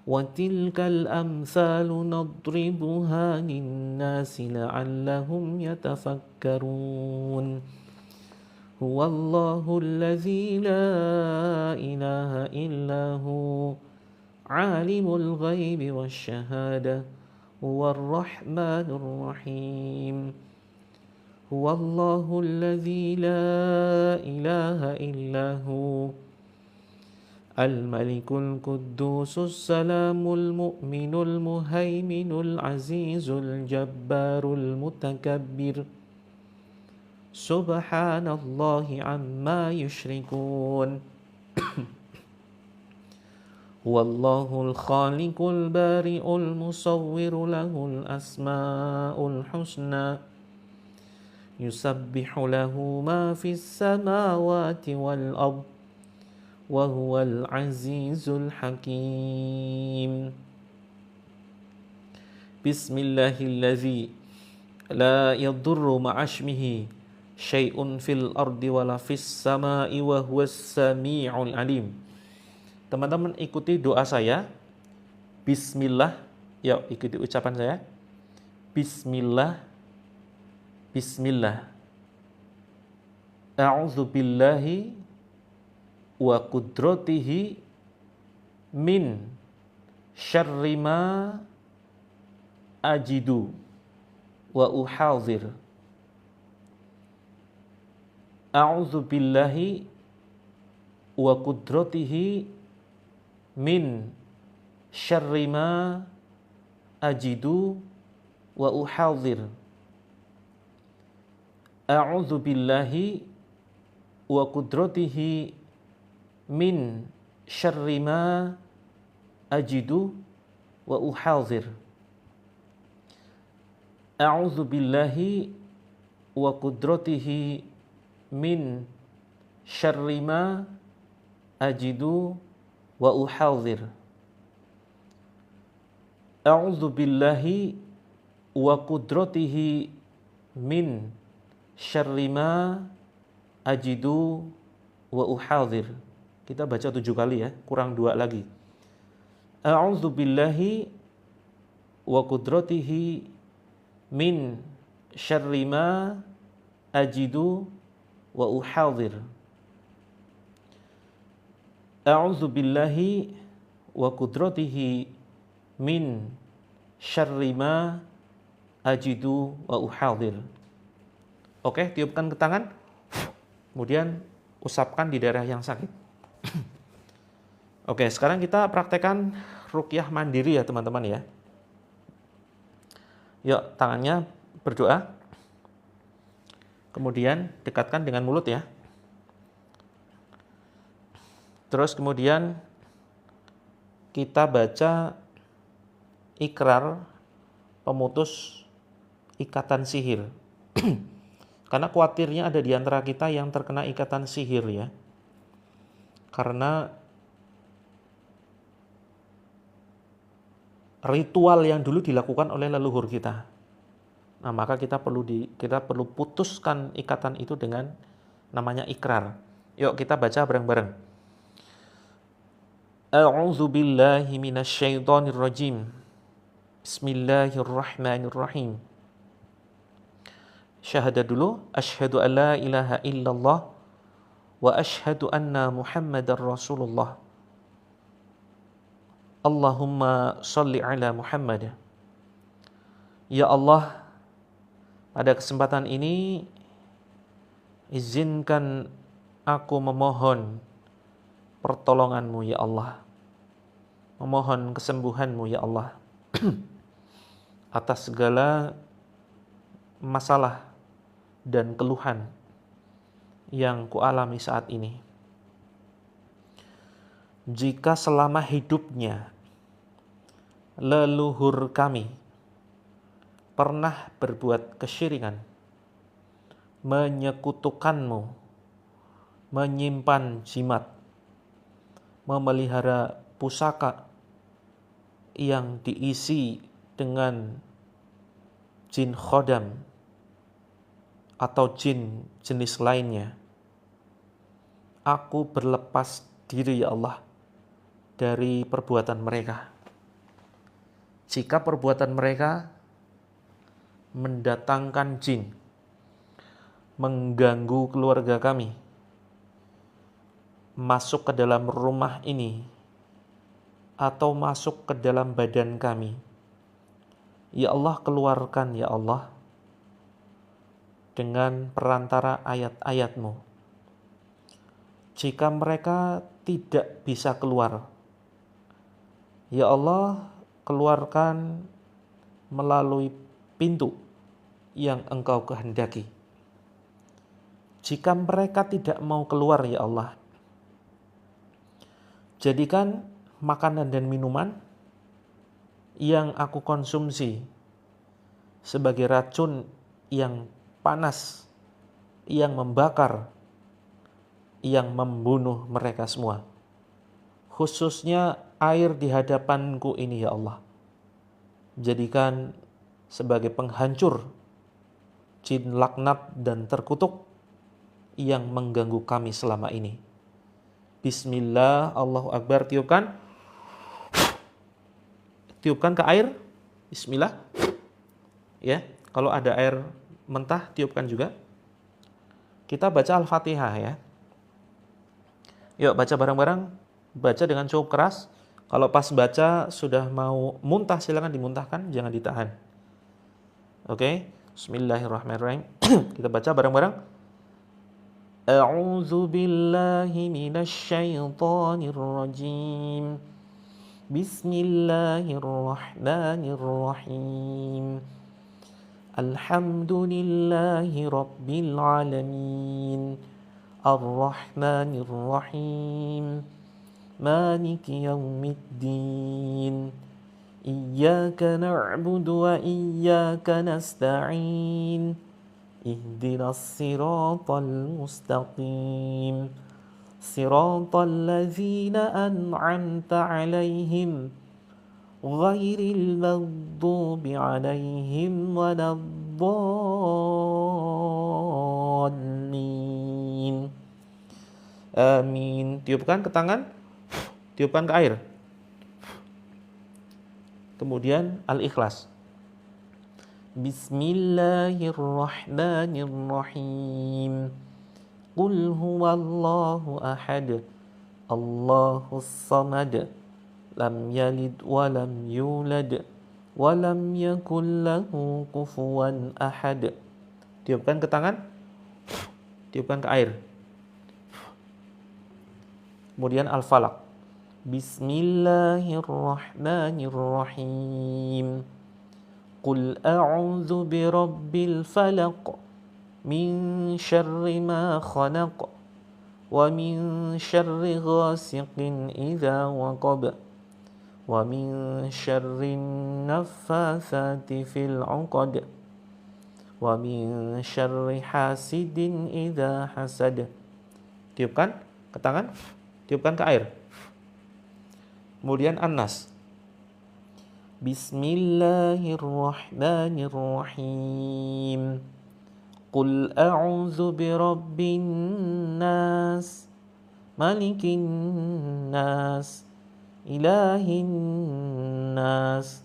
وتلك الأمثال نضربها للناس لعلهم يتفكرون هو الله الذي لا إله إلا هو عالم الغيب والشهادة هو الرحمن الرحيم هو الله الذي لا إله إلا هو الملك القدوس السلام المؤمن المهيمن العزيز الجبار المتكبر سبحان الله عما يشركون هو الله الخالق البارئ المصور له الأسماء الحسنى يسبح له ما في السماوات والأرض وهو العزيز الحكيم بسم الله الذي لا يضر مع اسمه شيء في الأرض ولا في السماء وهو السميع العليم. Teman-teman ikuti doa saya. Bismillah. Yuk ikuti ucapan saya. Bismillah. Bismillah. A'udzu billahi wa qudratihi min syarri ma ajidu wa uhadhir. A'udzu billahi wa qudratihi min syarri ma ajidu wa uhadhir. A'udzu billahi wa qudratihi min syarri ma ajidu wa uhadhir. A'udzu billahi wa qudratihi min syarri ma ajidu wa uhadhir. A'udzu billahi wa qudratihi min syarri ma ajidu wa uhadhir. Kita baca 7 kali ya, kurang 2 lagi. A'udzu billahi wa qudratihi min syarri ma ajidu wa uhadhir. A'udzu billahi wa qudratihi min syarri ma ajidu wa uhadhir. Oke, tiupkan ke tangan. Kemudian usapkan di daerah yang sakit. Oke, sekarang kita praktekkan ruqyah mandiri ya teman-teman ya. Yuk, tangannya berdoa. Kemudian dekatkan dengan mulut ya. Terus kemudian kita baca ikrar pemutus ikatan sihir. Karena khawatirnya ada di antara kita yang terkena ikatan sihir ya. Karena ritual yang dulu dilakukan oleh leluhur kita. Nah, maka kita perlu putuskan ikatan itu dengan namanya ikrar. Yuk kita baca bareng-bareng. A'udzu billahi minasyaitonir rajim. Bismillahirrahmanirrahim. Syahadat dulu. Asyhadu an la ilaha illallah wa asyhadu anna Muhammadar Rasulullah. Allahumma shalli ala Muhammad. Ya Allah, pada kesempatan ini izinkan aku memohon pertolongan-Mu ya Allah. Memohon kesembuhan-Mu ya Allah. Atas segala masalah dan keluhan yang kualami saat ini. Jika selama hidupnya leluhur kami pernah berbuat kesyirikan, menyekutukan-Mu, menyimpan jimat, memelihara pusaka yang diisi dengan jin khodam atau jin jenis lainnya, aku berlepas diri ya Allah dari perbuatan mereka. jika perbuatan mereka mendatangkan jin, mengganggu keluarga kami, masuk ke dalam rumah ini, atau masuk ke dalam badan kami, ya Allah keluarkan ya Allah dengan perantara ayat-ayat-Mu. Jika mereka tidak bisa keluar, ya Allah keluarkan melalui pintu yang Engkau kehendaki. Jika mereka tidak mau keluar ya Allah, jadikan makanan dan minuman yang aku konsumsi sebagai racun yang panas, yang membakar, yang membunuh mereka semua. Khususnya air di hadapanku ini ya Allah, jadikan sebagai penghancur jin laknat dan terkutuk yang mengganggu kami selama ini. Bismillah, Allahu Akbar, tiupkan ke air. Bismillah. Ya, kalau ada air mentah tiupkan juga. Kita baca Al-Fatihah ya. Yuk baca bareng-bareng, baca dengan cukup keras. Kalau pas baca sudah mau muntah silakan dimuntahkan, jangan ditahan. Oke, Bismillahirrahmanirrahim. Kita baca bareng-bareng. A'udzu billahi minasy syaithanir rajim. Bismillahirrahmanirrahim. Alhamdulillahi rabbil alamin. Ar-Rahmanir Rahim. Maliki yaumiddin. Iyyaka na'budu wa iyyaka nasta'in. Ihdinas siratal mustaqim. Siratal ladzina an'amta 'alaihim ghairil maghdubi 'alaihim waladdallin. Amin. Tiupkan ke tangan, tiupkan ke air. Kemudian Al-Ikhlas. Bismillahirrahmanirrahim. Qul huwallahu ahad. Allahus samad. Lam yalid wa lam yulad wa lam yakul lahu kufuwan ahad. Tiupkan ke tangan, tiupkan ke air. Kemudian Al-Falaq. Bismillahirrahmanirrahim. Qul a'udzu birabbil falaq min syarri ma khalaq wa min syarri ghasiqin idza waqab wa min syarri naffatsati fil 'uqad wa min syarri hasidin idza hasad. Tiupkan ke tangan, tiupkan ke air. Kemudian An-Nas. Bismillahirrahmanirrahim. Qul a'udzu birabbin nas, malikin nas, ilahin nas,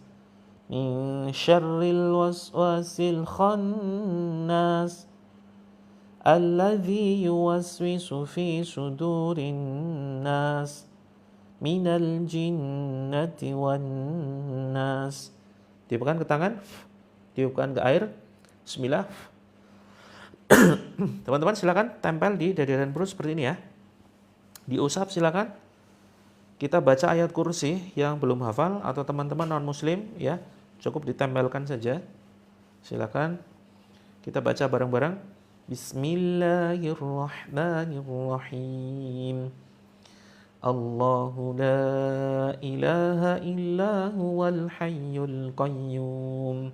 min syarril waswasil khannas, alladzi yuwaswisu fi sudurin nas, minal jinnati wan nas. Tiupkan ke tangan, tiupkan ke air. Bismillah. Teman-teman silakan tempel di dada dan perut seperti ini ya. Diusap silakan. Kita baca ayat kursi yang belum hafal atau teman-teman non muslim ya, cukup ditempelkan saja. Silakan. Kita baca bareng-bareng. Bismillahirrahmanirrahim. Allahu la ilaha illa huwal hayyul qayyum.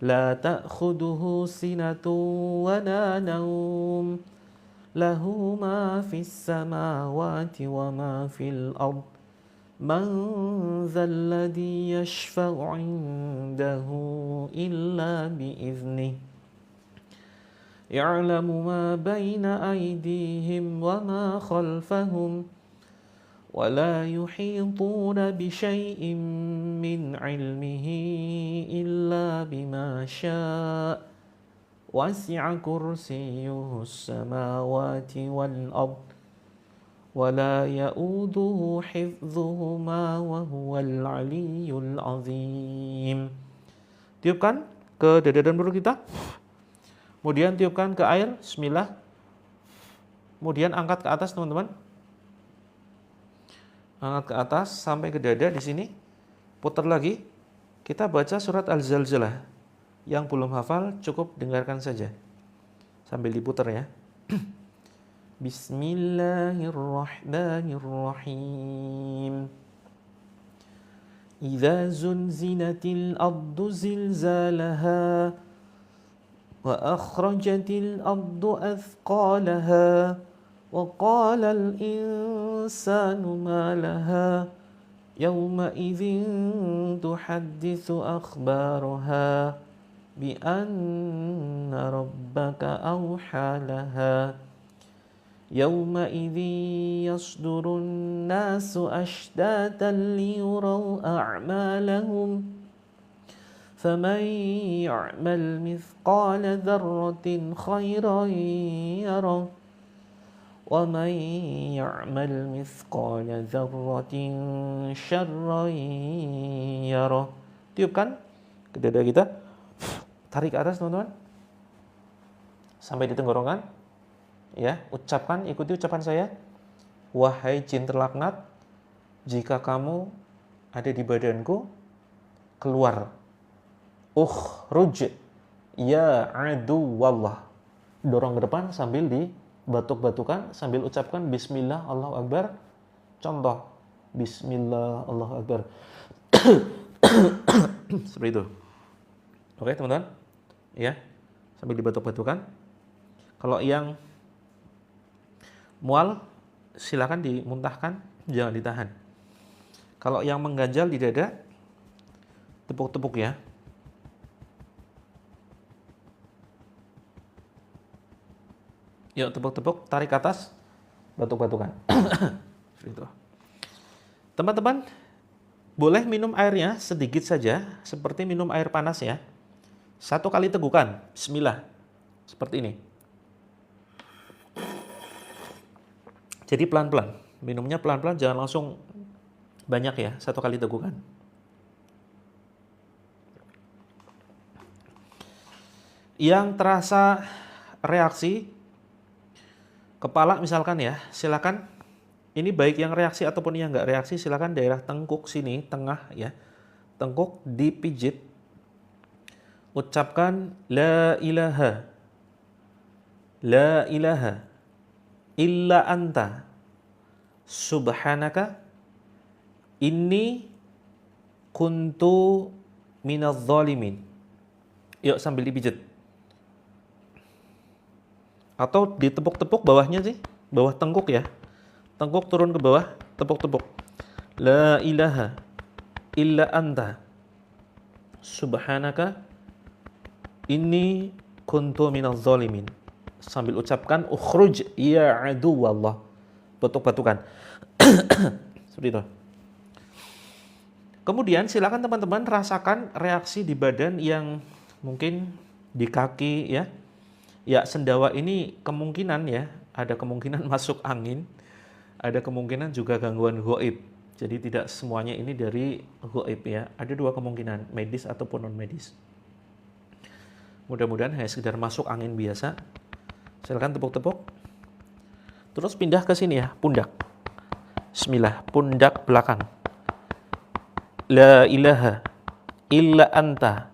La ta'khuduhu sinatun wa la nawm. Lahu ma fis samawati wa ma fil ard. Man dzal ladzi yashfa'u 'indahu illa bi'iznihi. Ya'lamu ma baina aydihim wa ma khalfahum. ولا يحيطون بشيء من علمه إلا بما شاء وسع كرسيه السماوات والأرض ولا يؤوده حفظهما وهو العلي العظيم. Tiupkan ke dada dan perut kita. Kemudian tiupkan ke air. Bismillah. Kemudian angkat ke atas teman-teman. Angkat ke atas sampai ke dada di sini. Putar lagi. Kita baca surat Al-Zalzalah. Yang belum hafal cukup dengarkan saja. Sambil diputar ya. Bismillahirrahmanirrahim. Idza zulzilatil ardu zilzalaha wa akhrajatil ardu athqalaha wa qalal insanu ma laha yawma idzin tuhadditsu akhbaraha bi anna rabbaka awha laha يومئذ يصدر الناس أشتاتا ليروا أعمالهم فمن يعمل مثقال ذرة خيرا يره ومن يعمل مثقال ذرة شرا يره. Tiupkan ke dada kita, tarik ke atas teman-teman sampai di tenggorokan. Ya, ucapkan, ikuti ucapan saya. Wahai jin terlaknat, jika kamu ada di badanku, keluar. Ukhruj ya aduwallah. Dorong ke depan sambil dibatuk-batukan, sambil ucapkan bismillah Allahu Akbar. Contoh, bismillah Allahu Akbar. Seperti itu. Oke, teman-teman. Ya, sambil dibatuk-batukan. Kalau yang mual, silakan dimuntahkan, jangan ditahan. Kalau yang mengganjal di dada, tepuk-tepuk ya. Yuk tepuk-tepuk, tarik ke atas, batuk-batukan. Itu. Teman-teman, boleh minum airnya sedikit saja, seperti minum air panas ya. 1 kali tegukan, bismillah. Seperti ini. Jadi pelan-pelan, minumnya pelan-pelan, jangan langsung banyak ya, 1 kali tegukan. Yang terasa reaksi kepala misalkan ya, silakan. Ini baik yang reaksi ataupun yang nggak reaksi, silakan daerah tengkuk sini, tengah ya, tengkuk dipijit. Ucapkan la ilaha illa anta subhanaka inni kuntu minadz zalimin. Yuk sambil dipijit. Atau ditepuk-tepuk bawahnya sih, bawah tengkuk ya. Tengkuk turun ke bawah, tepuk-tepuk. La ilaha illa anta subhanaka inni kuntu minadz zalimin. Sambil ucapkan ukhruj ya aduwallah. Batuk-batukan. Seperti itu. Kemudian silakan teman-teman rasakan reaksi di badan yang mungkin di kaki ya. Ya, sendawa ini kemungkinan ya, ada kemungkinan masuk angin, ada kemungkinan juga gangguan ghaib. Jadi tidak semuanya ini dari ghaib ya. Ada 2 kemungkinan, medis ataupun non medis. Mudah-mudahan hanya sekedar masuk angin biasa. Silakan tepuk-tepuk. Terus pindah ke sini ya, pundak. Bismillah, pundak belakang. La ilaha illa anta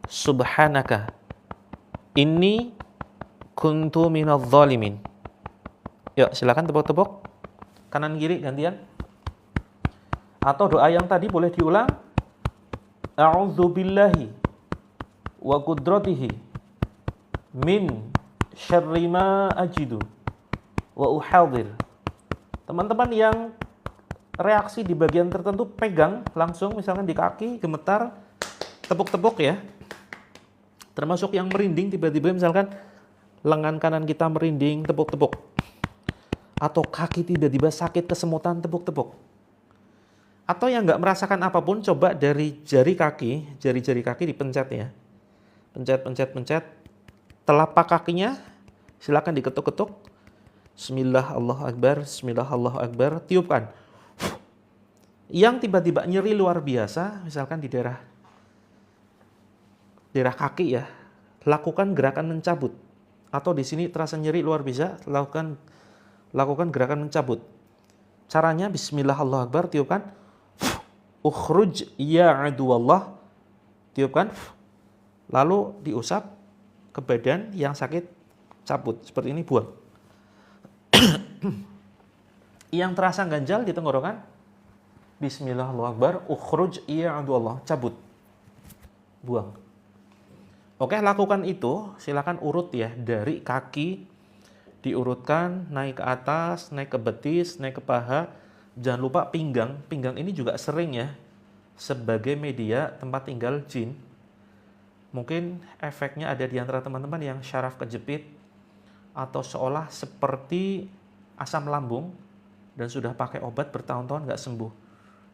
subhanaka inni kuntu minadz zalimin. Yuk, silakan tepuk-tepuk. Kanan kiri gantian. Atau doa yang tadi boleh diulang. A'udzubillahi wa qudratihi min syarri ma ajidu wa uhadir. Teman-teman yang reaksi di bagian tertentu pegang langsung, misalkan di kaki gemetar, tepuk-tepuk ya. Termasuk yang merinding tiba-tiba misalkan lengan kanan kita merinding, tepuk-tepuk. atau kaki tiba-tiba sakit kesemutan tepuk-tepuk, atau yang nggak merasakan apapun, coba dari jari-jari kaki dipencet ya, pencet, telapak kakinya silakan diketuk-ketuk, Bismillah Allahu Akbar, Bismillah Allahu Akbar, tiupkan. Yang tiba-tiba nyeri luar biasa, misalkan di daerah kaki ya, lakukan gerakan mencabut. Atau di sini terasa nyeri luar biasa, lakukan gerakan mencabut. Caranya Bismillah Allahu Akbar, tiupkan. Ukhruj ya aduwallah, tiupkan. Lalu diusap ke badan yang sakit, cabut. Seperti ini, buang. Yang terasa ganjal di tenggorokan, Bismillah Allahu Akbar, ukhruj ya aduwallah, cabut. Buang. Oke, lakukan itu, silakan urut ya, dari kaki diurutkan, naik ke atas, naik ke betis, naik ke paha. Jangan lupa pinggang ini juga sering ya, sebagai media tempat tinggal jin. Mungkin efeknya ada di antara teman-teman yang syaraf kejepit, atau seolah seperti asam lambung, dan sudah pakai obat bertahun-tahun nggak sembuh.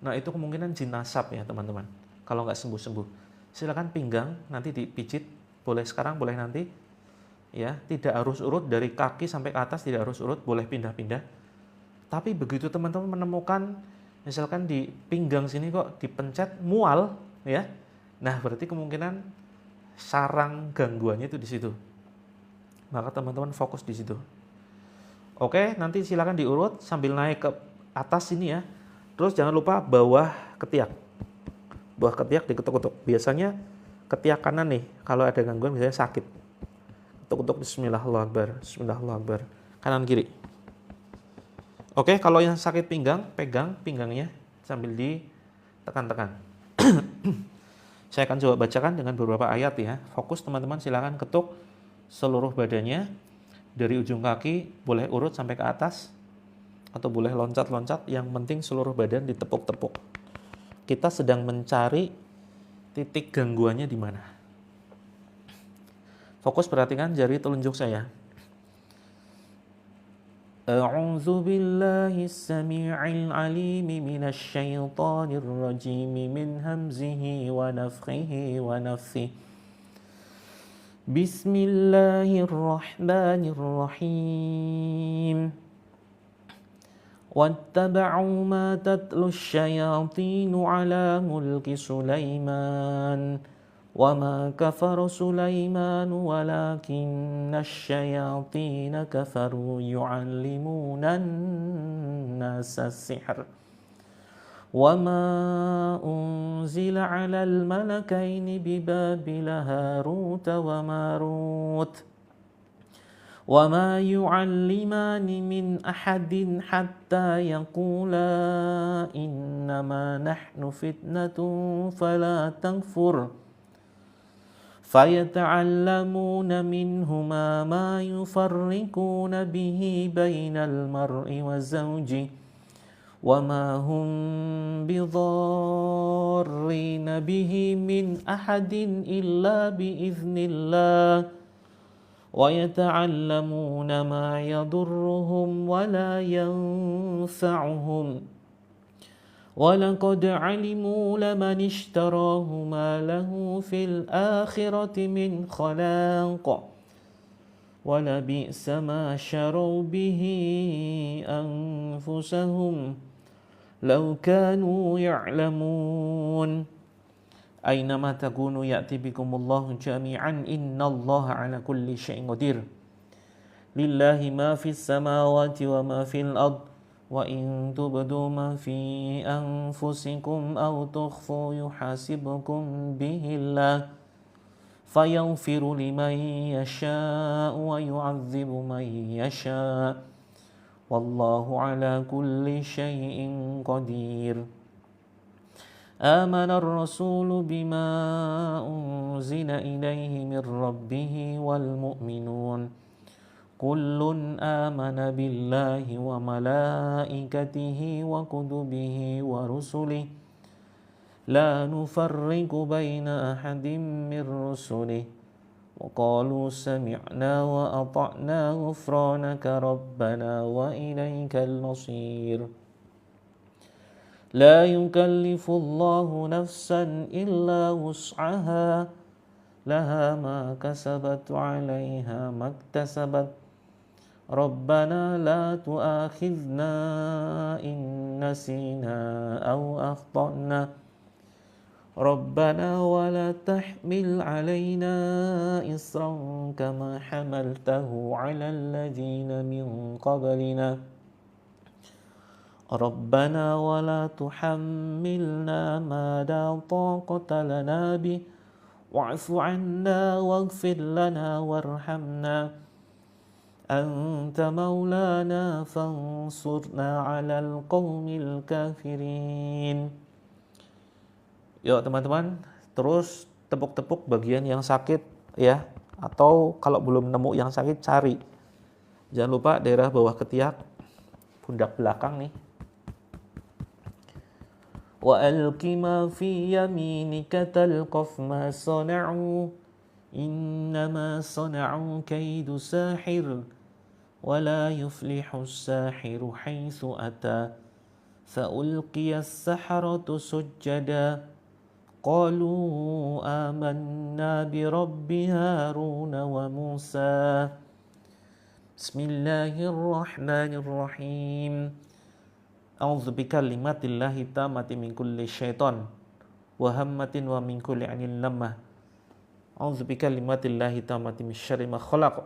Nah itu kemungkinan jin nasab ya teman-teman, kalau nggak sembuh-sembuh. Silakan pinggang nanti dipijit, boleh sekarang, boleh nanti ya, tidak harus urut dari kaki sampai ke atas, tidak harus urut, boleh pindah-pindah. Tapi begitu teman-teman menemukan misalkan di pinggang sini kok dipencet mual ya, nah berarti kemungkinan sarang gangguannya itu di situ, maka teman-teman fokus di situ. Oke, nanti silakan diurut sambil naik ke atas sini ya. Terus jangan lupa bawah ketiak diketuk-ketuk. Biasanya ketiak kanan nih, kalau ada gangguan misalnya sakit, ketuk-ketuk Bismillah Allahu Akbar, Bismillah Allahu Akbar, kanan kiri. Oke, kalau yang sakit pinggang, pegang pinggangnya sambil ditekan-tekan. Saya akan coba bacakan dengan beberapa ayat ya. Fokus teman-teman, silakan ketuk seluruh badannya, dari ujung kaki boleh urut sampai ke atas, atau boleh loncat-loncat, yang penting seluruh badan ditepuk-tepuk. Kita sedang mencari titik gangguannya di mana. Fokus, perhatikan jari telunjuk saya. A'udzu billahi as-sami'il 'alim minasy syaithanir rajim min hamzihi wa nafthihi wa nafthihi. Bismillahirrahmanirrahim. واتبعوا ما تتلو الشياطين على ملك سليمان وما كفر سليمان ولكن الشياطين كفروا يعلمون الناس السحر وما أنزل على الملكين ببابل هاروت وماروت وما يعلمان من أحد حتى يقولا إنما نحن فتنة فلا تكفر فيتعلمون منهما ما يفرقون به بين المرء وزوجه وما هم بضارين به من أحد إلا بإذن الله ويتعلمون ما يضرهم ولا ينفعهم ولقد علموا لمن اشتراه ما له في الآخرة من خلاق ولبئس ما شروا به أنفسهم لو كانوا يعلمون أينما تكونوا يأتي بكم الله جميعا إن الله على كل شيء قدير لله ما في السماوات وما في الأرض وإن تبدوا ما في أنفسكم أو تخفوا يحاسبكم به الله فيغفر لمن يشاء ويعذب من يشاء والله على كل شيء قدير آمن الرسول بما أنزل إليه من ربه والمؤمنون كل آمن بالله وملائكته وكتبه ورسله لا نفرق بين أحد من رسله وقالوا سمعنا وأطعنا غفرانك ربنا وإليك المصير لا يكلف الله نفسا إلا وسعها لها ما كسبت وعليها ما اكتسبت ربنا لا تؤاخذنا إن نسينا أو أخطأنا ربنا ولا تحمل علينا إصرا كما حملته على الذين من قبلنا ربنا ولا تحملنا ما لا طاقة لنا به واعف عنا واغفر لنا وارحمنا أنت مولانا فانصرنا على القوم الكافرين. Yuk teman-teman, terus tepuk-tepuk bagian yang sakit ya, atau kalau belum nemu yang sakit cari. Jangan lupa daerah bawah ketiak, pundak belakang nih. Wa alqi ma fi yaminika talqaf ma sana'u innama sana'u kaidu sahir wa la yuflihu as-sahiru haitsu ata fa ulqiya as-saharatu sujjada قالوا آمنا برب هارون وموسى بسم الله الرحمن الرحيم أعوذ بكلمات الله التامة من كل شيطان وهمة ومن كل عين لمة أعوذ بكلمات الله التامة من شر ما خلق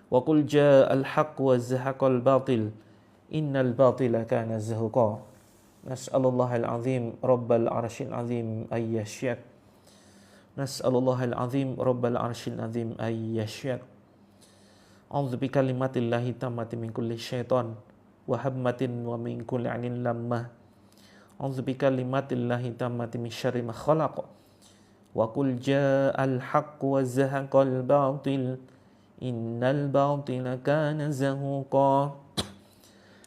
وقل جاء الحق وزهق الباطل إن الباطل كان زهقا Nas'alallahal azim rabbal arsyil azim ayyasyak Nas'alallahal azim rabbal arsyil azim ayyasyak A'udzu bikalimatillahi tammati min kulli syaitan wa hammatin wa min kulli 'ainin lammah A'udzu bikalimatillahi tammati min syarri ma khalaq wa qul ja'al haqqu wa zahaqal batil innal batila kana zahuqa.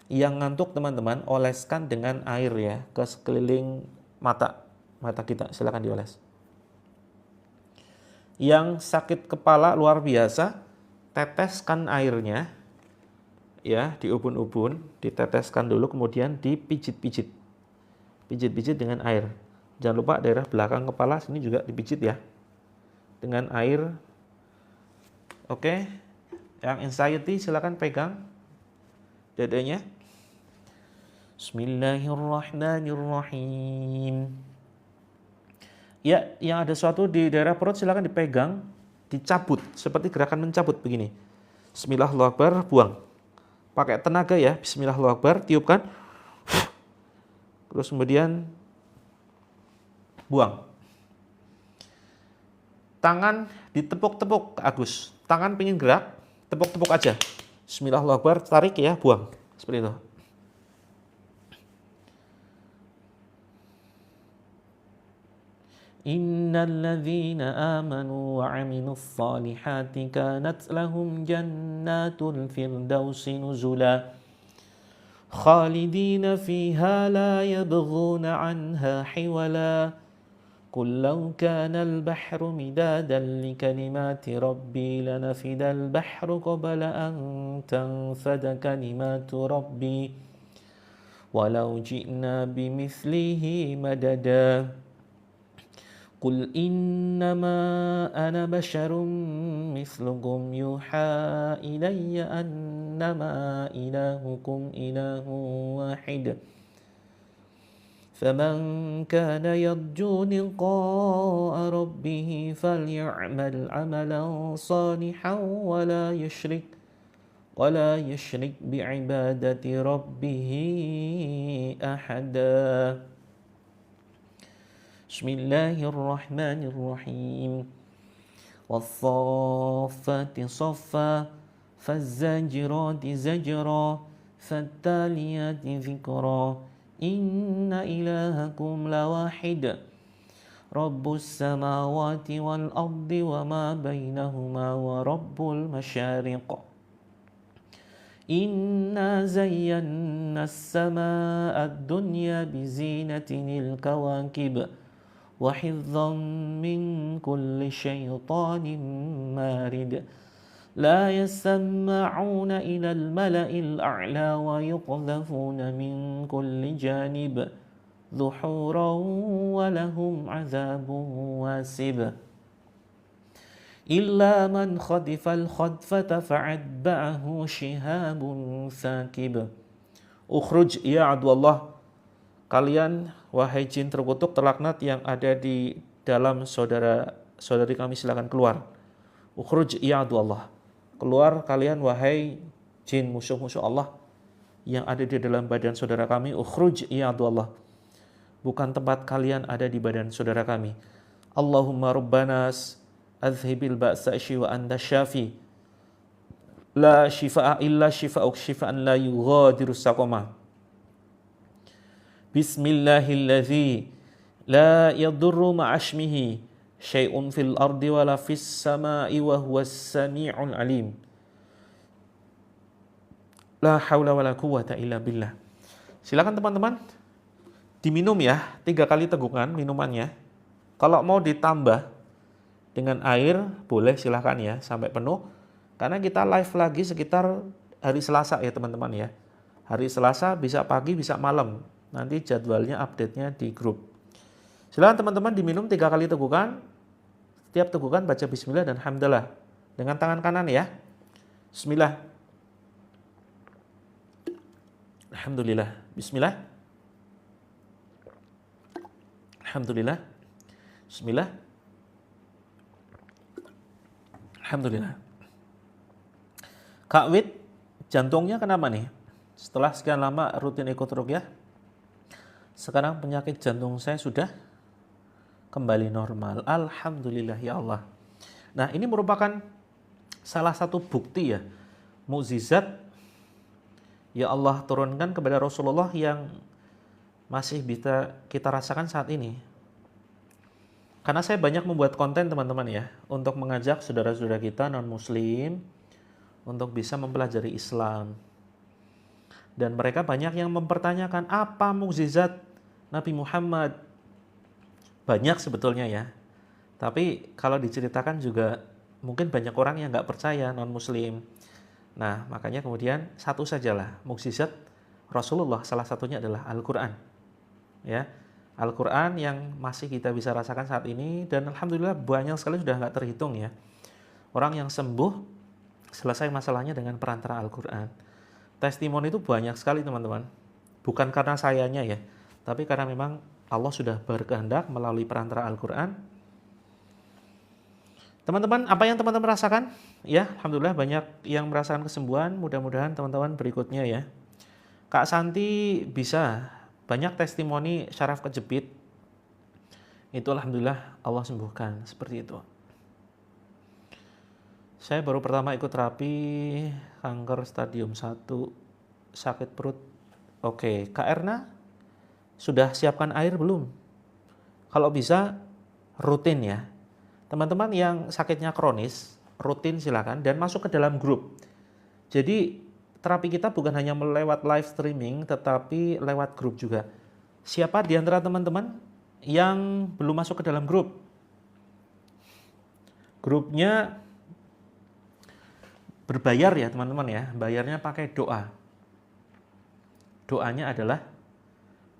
Yang ngantuk teman-teman, oleskan dengan air ya ke sekeliling mata kita, silakan dioles. Yang sakit kepala luar biasa, teteskan airnya ya di ubun-ubun, diteteskan dulu kemudian dipijit-pijit. Pijit-pijit dengan air. Jangan lupa daerah belakang kepala sini juga dipijit ya. Dengan air. Oke. Yang anxiety silakan pegang dadanya. Bismillahirrahmanirrahim. Ya, yang ada sesuatu di daerah perut silakan dipegang, dicabut seperti gerakan mencabut begini. Bismillahirrahmanirrahim, buang. Pakai tenaga ya. Bismillahirrahmanirrahim, tiupkan. Terus kemudian buang. Tangan ditepuk-tepuk, Agus. Tangan pengen gerak, tepuk-tepuk aja. Bismillahirrahmanirrahim, tarik ya, buang. Seperti itu. Innal ladzina amanu wa 'amilus solihati kanat lahum jannatul firdausi nuzula khalidina fiha la yabghuna 'anha hiwala qul law kana al-bahru midadan li kalimati rabbi lanafida al-bahru qabla an tanfada kalimatu rabbi walau ji'na bimithlihi madada Qul innama ana basharun mithlukum yuha ilayya annama ilahukum ilahun wahid Faman kana yarju liqa'a rabbih faly'amal 'amalan salihan wa la yushrik bi'ibadati rabbih ahada Bismillahirrahmanirrahim. Wassafati saffa, fazzajirati zajra, fattaliyati zikra. Inna ilahakum lawahid. Rabbus samawati wal ardi wa ma bainahuma wa rabbul masyariq. Inna zayyana as-samaa'a ad-dunya bizinatinil kawakib. وحفظا من كل شيطان مارد لا يسمعون إلى الملأ الأعلى ويقذفون من كل جانب ذحورا ولهم عذاب واسب إلا من خطف الخطفة فأتبعه شهاب ثاقب Ukhruj ya adwallah, kalian wahai jin terkutuk terlaknat yang ada di dalam saudara-saudari kami, silakan keluar. Ukhruj ya adwallah, keluar kalian wahai jin musuh-musuh Allah yang ada di dalam badan saudara kami. Ukhruj ya adwallah, bukan tempat kalian ada di badan saudara kami. Allahumma rabbanas adhibil ba'sa wa anta syafi la shifaa illa shifaa'uk shifaan la yughadiru saqama. Bismillahilladzi la yadurru ma'ashmihi syai'un fil ardi wala fis sama'i wa huwas sami'ul alim. La haula wala quwwata illa billah. Silakan teman-teman diminum ya, 3 kali tegukan minumannya. Kalau mau ditambah dengan air boleh, silahkan ya sampai penuh. Karena kita live lagi sekitar hari Selasa ya teman-teman ya. Hari Selasa bisa pagi bisa malam. Nanti jadwalnya update-nya di grup. Silakan teman-teman diminum 3 kali tegukan. Setiap tegukan baca bismillah dan hamdalah. Dengan tangan kanan ya. Bismillah. Alhamdulillah. Bismillah. Alhamdulillah. Bismillah. Alhamdulillah. Kak Wid, jantungnya kenapa nih? Setelah sekian lama rutin ikut ruqyah, sekarang penyakit jantung saya sudah kembali normal. Alhamdulillah ya Allah. Nah, ini merupakan salah satu bukti ya, mukjizat ya Allah turunkan kepada Rasulullah yang masih bisa kita rasakan saat ini. Karena saya banyak membuat konten teman-teman ya, untuk mengajak saudara-saudara kita non-muslim untuk bisa mempelajari Islam. Dan mereka banyak yang mempertanyakan apa mukjizat Nabi Muhammad. Banyak sebetulnya ya. Tapi kalau diceritakan juga mungkin banyak orang yang nggak percaya, non-muslim. Nah, makanya kemudian satu sajalah mukjizat Rasulullah, salah satunya adalah Al-Quran. Ya, Al-Quran yang masih kita bisa rasakan saat ini, dan alhamdulillah banyak sekali, sudah nggak terhitung ya, orang yang sembuh selesai masalahnya dengan perantara Al-Quran. Testimoni itu banyak sekali teman-teman. Bukan karena sayanya ya, tapi karena memang Allah sudah berkehendak melalui perantara Al-Quran. Teman-teman, apa yang teman-teman rasakan? Ya, alhamdulillah banyak yang merasakan kesembuhan. Mudah-mudahan teman-teman berikutnya ya. Kak Santi bisa, banyak testimoni syaraf kejepit. Itu alhamdulillah Allah sembuhkan, seperti itu. Saya baru pertama ikut terapi kanker stadium 1, sakit perut. Oke, Kak Erna, sudah siapkan air belum? Kalau bisa, rutin ya. Teman-teman yang sakitnya kronis, rutin silakan dan masuk ke dalam grup. Jadi, terapi kita bukan hanya melewat live streaming, tetapi lewat grup juga. Siapa di antara teman-teman yang belum masuk ke dalam grup? Grupnya berbayar ya teman-teman ya, bayarnya pakai doa. Doanya adalah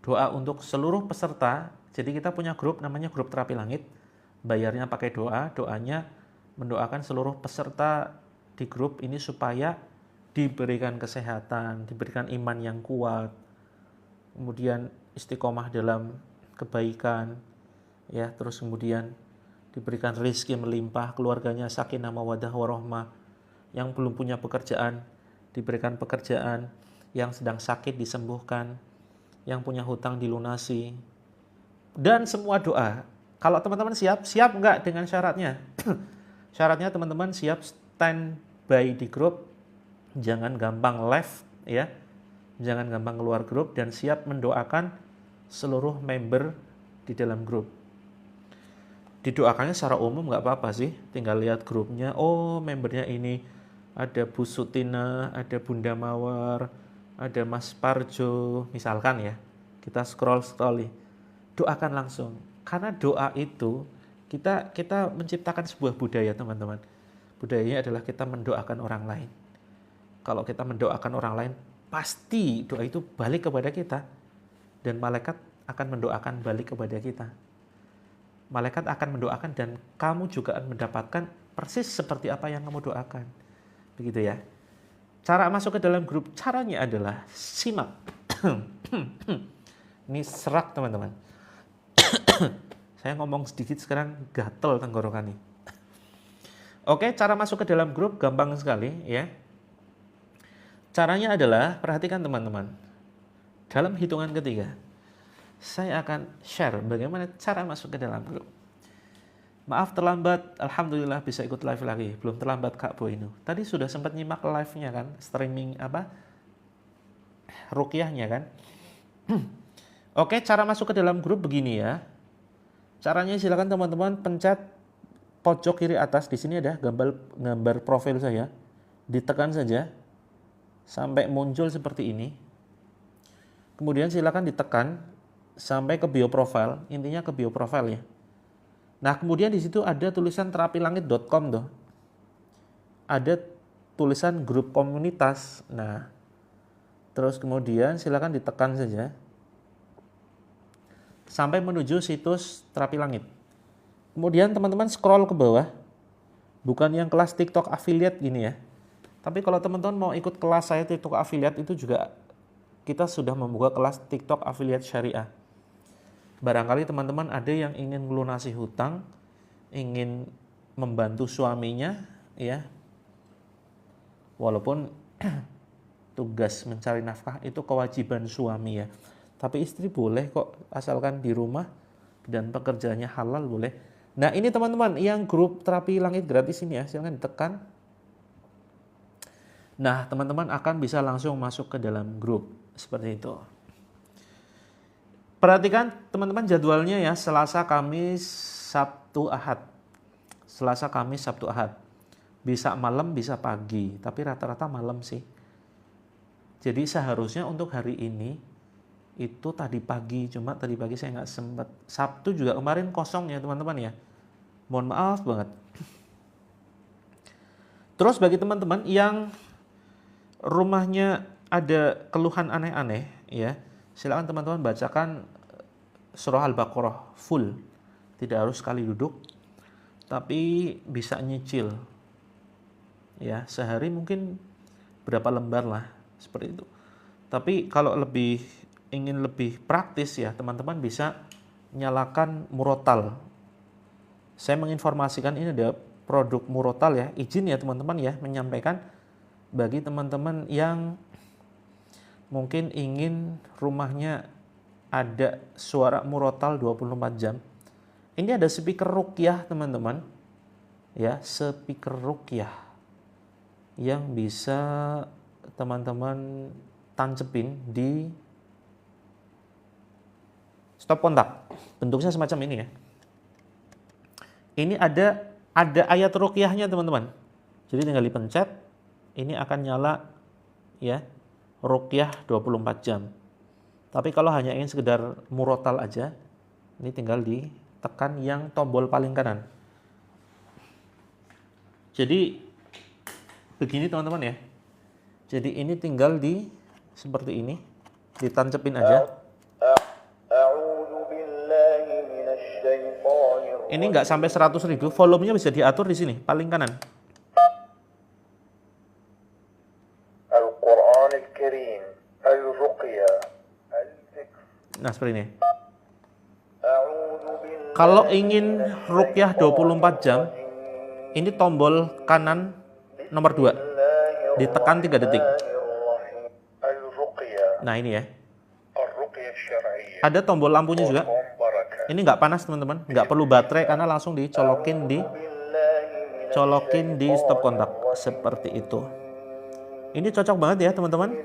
doa untuk seluruh peserta. Jadi kita punya grup namanya grup terapi langit, bayarnya pakai doa. Doanya mendoakan seluruh peserta di grup ini supaya diberikan kesehatan, diberikan iman yang kuat, kemudian istiqomah dalam kebaikan ya, terus kemudian diberikan rezeki melimpah, keluarganya sakinah mawaddah warahmah. Yang belum punya pekerjaan diberikan pekerjaan, yang sedang sakit disembuhkan, yang punya hutang dilunasi, dan semua doa. Kalau teman-teman siap nggak dengan syaratnya? Syaratnya teman-teman siap standby di grup, jangan gampang left ya, jangan gampang keluar grup, dan siap mendoakan seluruh member di dalam grup. Didoakannya secara umum nggak apa-apa sih, tinggal lihat grupnya, oh membernya ini, ada Bu Sutina, ada Bunda Mawar, ada Mas Parjo, misalkan ya. Kita scroll nih. Doakan langsung. Karena doa itu kita menciptakan sebuah budaya, teman-teman. Budayanya adalah kita mendoakan orang lain. Kalau kita mendoakan orang lain, pasti doa itu balik kepada kita. Dan malaikat akan mendoakan balik kepada kita. Malaikat akan mendoakan dan kamu juga akan mendapatkan persis seperti apa yang kamu doakan. Begitu ya. Cara masuk ke dalam grup, caranya adalah simak. Ini serak, teman-teman. Saya ngomong sedikit sekarang gatel tenggorokan nih. Oke, cara masuk ke dalam grup gampang sekali ya. Caranya adalah, perhatikan teman-teman. Dalam hitungan ketiga, saya akan share bagaimana cara masuk ke dalam grup. Maaf terlambat, alhamdulillah bisa ikut live lagi. Belum terlambat Kak Boinu. Tadi sudah sempat nyimak live-nya kan, streaming ruqyahnya kan. Oke, cara masuk ke dalam grup begini ya. Caranya silakan teman-teman pencet pojok kiri atas, di sini ada gambar profil saya. Ditekan saja sampai muncul seperti ini. Kemudian silakan ditekan sampai ke bio profile, intinya ke bio profile ya. Nah, kemudian di situ ada tulisan terapilangit.com tuh. Ada tulisan grup komunitas. Nah, terus kemudian silakan ditekan saja sampai menuju situs Terapi Langit. Kemudian teman-teman scroll ke bawah, bukan yang kelas TikTok affiliate gini ya. Tapi kalau teman-teman mau ikut kelas saya TikTok affiliate, itu juga kita sudah membuka kelas TikTok affiliate syariah. Barangkali teman-teman ada yang ingin melunasi hutang, ingin membantu suaminya ya. Walaupun tugas mencari nafkah itu kewajiban suami ya. Tapi istri boleh kok, asalkan di rumah dan pekerjaannya halal boleh. Nah, ini teman-teman yang grup Terapi Langit gratis ini ya, silakan ditekan. Nah, teman-teman akan bisa langsung masuk ke dalam grup seperti itu. Perhatikan teman-teman jadwalnya ya, Selasa, Kamis, Sabtu, Ahad. Selasa, Kamis, Sabtu, Ahad. Bisa malam, bisa pagi, tapi rata-rata malam sih. Jadi seharusnya untuk hari ini itu tadi pagi, cuma tadi pagi saya nggak sempat. Sabtu juga kemarin kosong ya teman-teman ya. Mohon maaf banget. Terus bagi teman-teman yang rumahnya ada keluhan aneh-aneh ya, silakan teman-teman bacakan surah Al-Baqarah full. Tidak harus sekali duduk, tapi bisa nyicil. Ya, sehari mungkin berapa lembar lah, seperti itu. Tapi kalau ingin lebih praktis ya, teman-teman bisa nyalakan murotal. Saya menginformasikan ini ada produk murotal ya, izin ya teman-teman ya menyampaikan bagi teman-teman yang mungkin ingin rumahnya ada suara murotal 24 jam. Ini ada speaker ruqyah teman-teman. Ya, speaker ruqyah yang bisa teman-teman tancepin di stop kontak. Bentuknya semacam ini ya. Ini ada ayat ruqyahnya teman-teman. Jadi tinggal dipencet, ini akan nyala ya, ruqyah 24 jam. Tapi kalau hanya ingin sekedar murotal aja, ini tinggal ditekan yang tombol paling kanan. Jadi begini teman-teman ya. Jadi ini tinggal seperti ini, ditancepin aja. Ini nggak sampai 100.000, volumenya bisa diatur di sini, paling kanan. Al-Quran Al-Karim, Al-Ruqyah, nah seperti ini. Kalau ingin ruqyah 24 jam, ini tombol kanan nomor 2, ditekan 3 detik. Nah ini ya. Ada tombol lampunya juga. Ini nggak panas teman-teman, nggak perlu baterai karena langsung dicolokin di stop kontak seperti itu. Ini cocok banget ya teman-teman.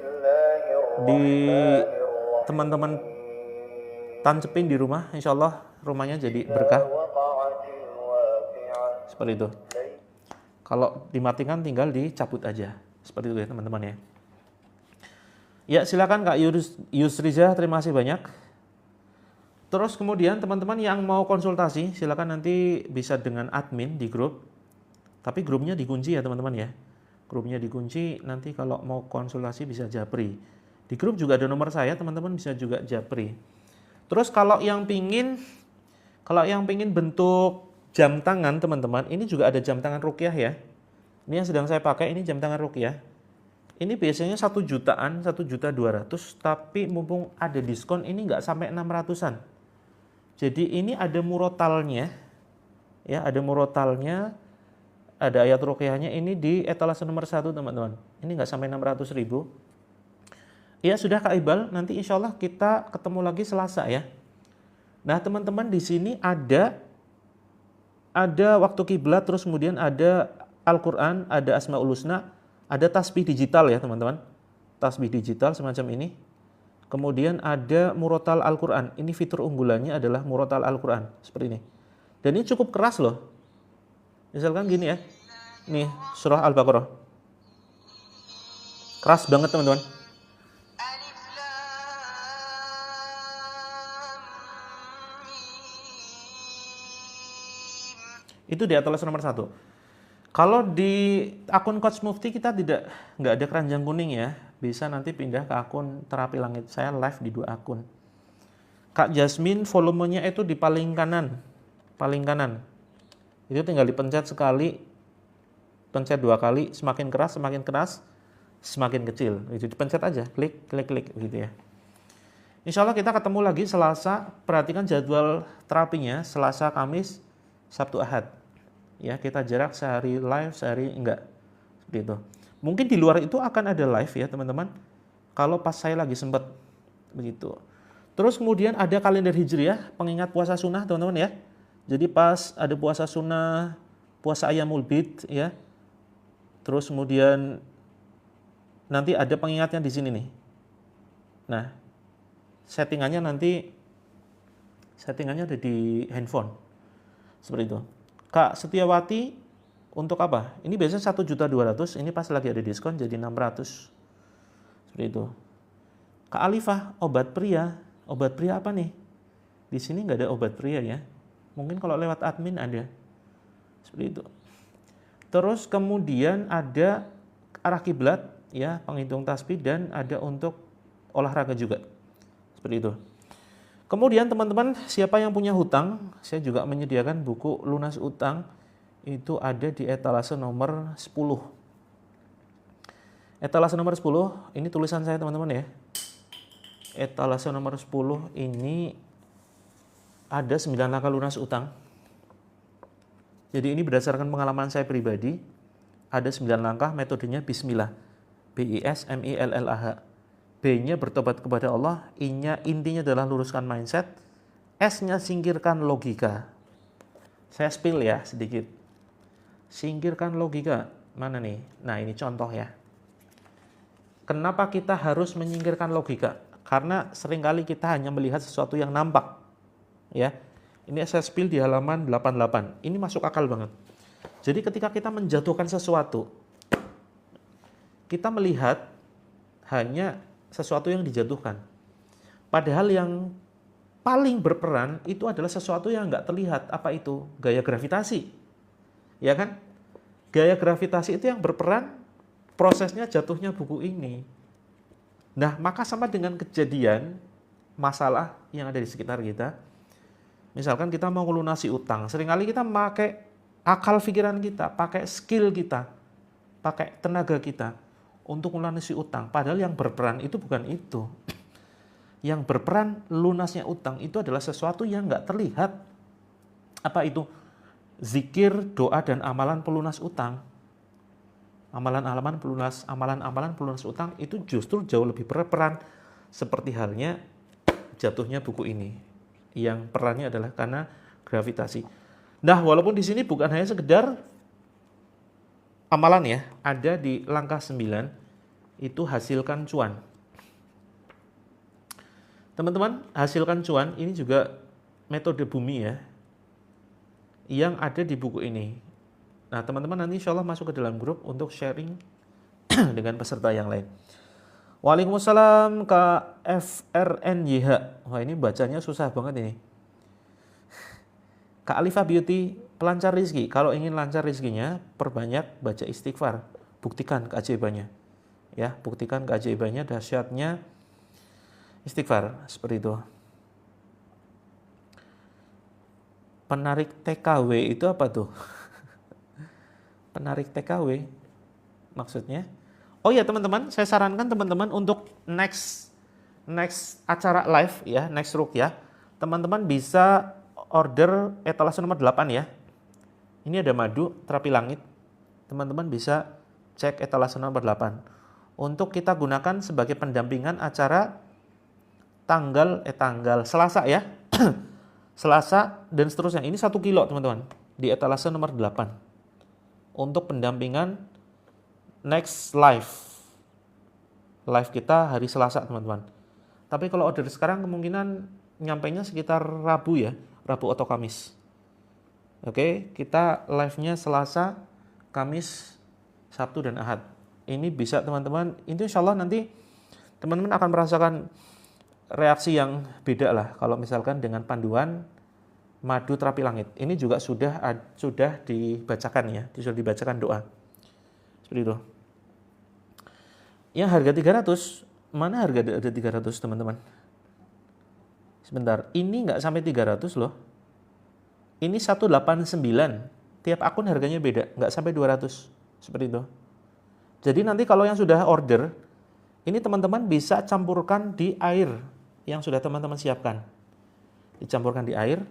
Teman-teman tancepin di rumah, insya Allah rumahnya jadi berkah. Seperti itu. Kalau dimatikan tinggal dicabut aja. Seperti itu ya teman-teman ya. Ya silakan Kak Yusriza, terima kasih banyak. Terus kemudian teman-teman yang mau konsultasi, silakan nanti bisa dengan admin di grup. Tapi grupnya dikunci ya teman-teman ya. Grupnya dikunci, nanti kalau mau konsultasi bisa japri. Di grup juga ada nomor saya, teman-teman bisa juga japri. Terus kalau yang pingin bentuk jam tangan teman-teman, ini juga ada jam tangan ruqyah ya. Ini yang sedang saya pakai, ini jam tangan ruqyah. Ini biasanya 1 jutaan, 1.200.000, tapi mumpung ada diskon ini nggak sampai 600-an. Jadi ini ada murotalnya, ya ada murotalnya, ada ayat ruqyahnya, ini di etalase nomor 1 teman-teman. Ini nggak sampai 600.000. Ya sudah Kak Iqbal, nanti insya Allah kita ketemu lagi Selasa ya. Nah teman-teman di sini ada waktu kiblat, terus kemudian ada Al-Quran, ada Asmaul Husna, ada tasbih digital ya teman-teman. Tasbih digital semacam ini. Kemudian ada murotal Al-Quran. Ini fitur unggulannya adalah murotal Al-Quran. Seperti ini. Dan ini cukup keras loh. Misalkan gini ya. Nih, surah Al-Baqarah. Keras banget teman-teman. Itu di etalase nomor 1. Kalau di akun Coach Mufti kita nggak ada keranjang kuning ya. Bisa nanti pindah ke akun Terapi Langit. Saya live di 2 akun. Kak Jasmine volumenya itu di paling kanan. Paling kanan. Itu tinggal dipencet sekali. Pencet 2 kali. Semakin keras, semakin kecil. Itu dipencet aja. Klik, klik, klik. Gitu ya. Insya Allah kita ketemu lagi Selasa. Perhatikan jadwal terapinya. Selasa, Kamis, Sabtu, Ahad. Ya, kita jarak sehari live, sehari enggak. Seperti itu. Mungkin di luar itu akan ada live ya, teman-teman. Kalau pas saya lagi sempat. Begitu. Terus kemudian ada kalender Hijriah, pengingat puasa sunnah, teman-teman ya. Jadi pas ada puasa sunnah, puasa Ayyamul Bid ya. Terus kemudian nanti ada pengingatnya di sini nih. Nah, settingannya ada di handphone. Seperti itu. Kak Setiawati untuk apa? Ini biasanya 1.200.000, ini pas lagi ada diskon jadi 600. Seperti itu. Kak Alifah, obat pria. Obat pria apa nih? Di sini nggak ada obat pria ya. Mungkin kalau lewat admin ada. Seperti itu. Terus kemudian ada arah kiblat ya, penghitung tasbih, dan ada untuk olahraga juga. Seperti itu. Kemudian teman-teman, siapa yang punya hutang, saya juga menyediakan buku lunas utang, itu ada di etalase nomor 10. Etalase nomor 10, ini tulisan saya teman-teman ya. Etalase nomor 10 ini ada 9 langkah lunas utang. Jadi ini berdasarkan pengalaman saya pribadi, ada 9 langkah, metodenya Bismillah. BISMILLAH. B-nya bertobat kepada Allah, I-nya intinya adalah luruskan mindset, S-nya singkirkan logika. Saya spill ya sedikit. Singkirkan logika. Mana nih? Nah ini contoh ya. Kenapa kita harus menyingkirkan logika? Karena seringkali kita hanya melihat sesuatu yang nampak. Ya. Ini saya spill di halaman 88. Ini masuk akal banget. Jadi ketika kita menjatuhkan sesuatu, kita melihat hanya sesuatu yang dijatuhkan. Padahal yang paling berperan itu adalah sesuatu yang nggak terlihat. Apa itu? Gaya gravitasi. Ya kan? Gaya gravitasi itu yang berperan prosesnya jatuhnya buku ini. Nah, maka sama dengan kejadian masalah yang ada di sekitar kita. Misalkan kita mau melunasi utang. Seringkali kita pakai akal pikiran kita, pakai skill kita, pakai tenaga kita untuk melunasi utang. Padahal yang berperan itu bukan itu. Yang berperan lunasnya utang itu adalah sesuatu yang nggak terlihat. Apa itu? Zikir, doa, dan amalan pelunas utang. Amalan-amalan pelunas utang itu justru jauh lebih berperan. Seperti halnya jatuhnya buku ini. Yang perannya adalah karena gravitasi. Nah, walaupun di sini bukan hanya sekedar amalan ya, ada di langkah 9, itu hasilkan cuan. Teman-teman, hasilkan cuan ini juga metode bumi ya, yang ada di buku ini. Nah, teman-teman nanti insya Allah masuk ke dalam grup untuk sharing dengan peserta yang lain. Waalaikumsalam Kak FRNYH. Wah ini bacanya susah banget ini. Kak Alifa Beauty, pelancar rizki. Kalau ingin lancar rizkinya, perbanyak baca istighfar. Buktikan keajaibannya. Ya, buktikan keajaibannya, dahsyatnya istighfar. Seperti itu. Penarik TKW itu apa tuh? Penarik TKW maksudnya? Oh ya teman-teman, saya sarankan teman-teman untuk next acara live ya, next ruqyah, teman-teman bisa order etalase nomor 8 ya. Ini ada madu terapi langit. Teman-teman bisa cek etalase nomor 8. Untuk kita gunakan sebagai pendampingan acara tanggal Selasa ya. Selasa dan seterusnya. Ini 1 kilo teman-teman di etalase nomor 8. Untuk pendampingan next live kita hari Selasa teman-teman. Tapi kalau order sekarang kemungkinan nyampainya sekitar Rabu ya, Rabu atau Kamis. Oke, kita live-nya Selasa, Kamis, Sabtu dan Ahad. Ini bisa teman-teman, itu insya Allah nanti teman-teman akan merasakan reaksi yang beda lah kalau misalkan dengan panduan madu terapi langit. Ini juga sudah dibacakan ya, sudah dibacakan doa. Seperti itu. Yang harga 300, mana harga ada 300 teman-teman? Sebentar, ini nggak sampai 300 loh. Ini 189, tiap akun harganya beda, nggak sampai 200. Seperti itu. Jadi nanti kalau yang sudah order, ini teman-teman bisa campurkan di air yang sudah teman-teman siapkan. Dicampurkan di air,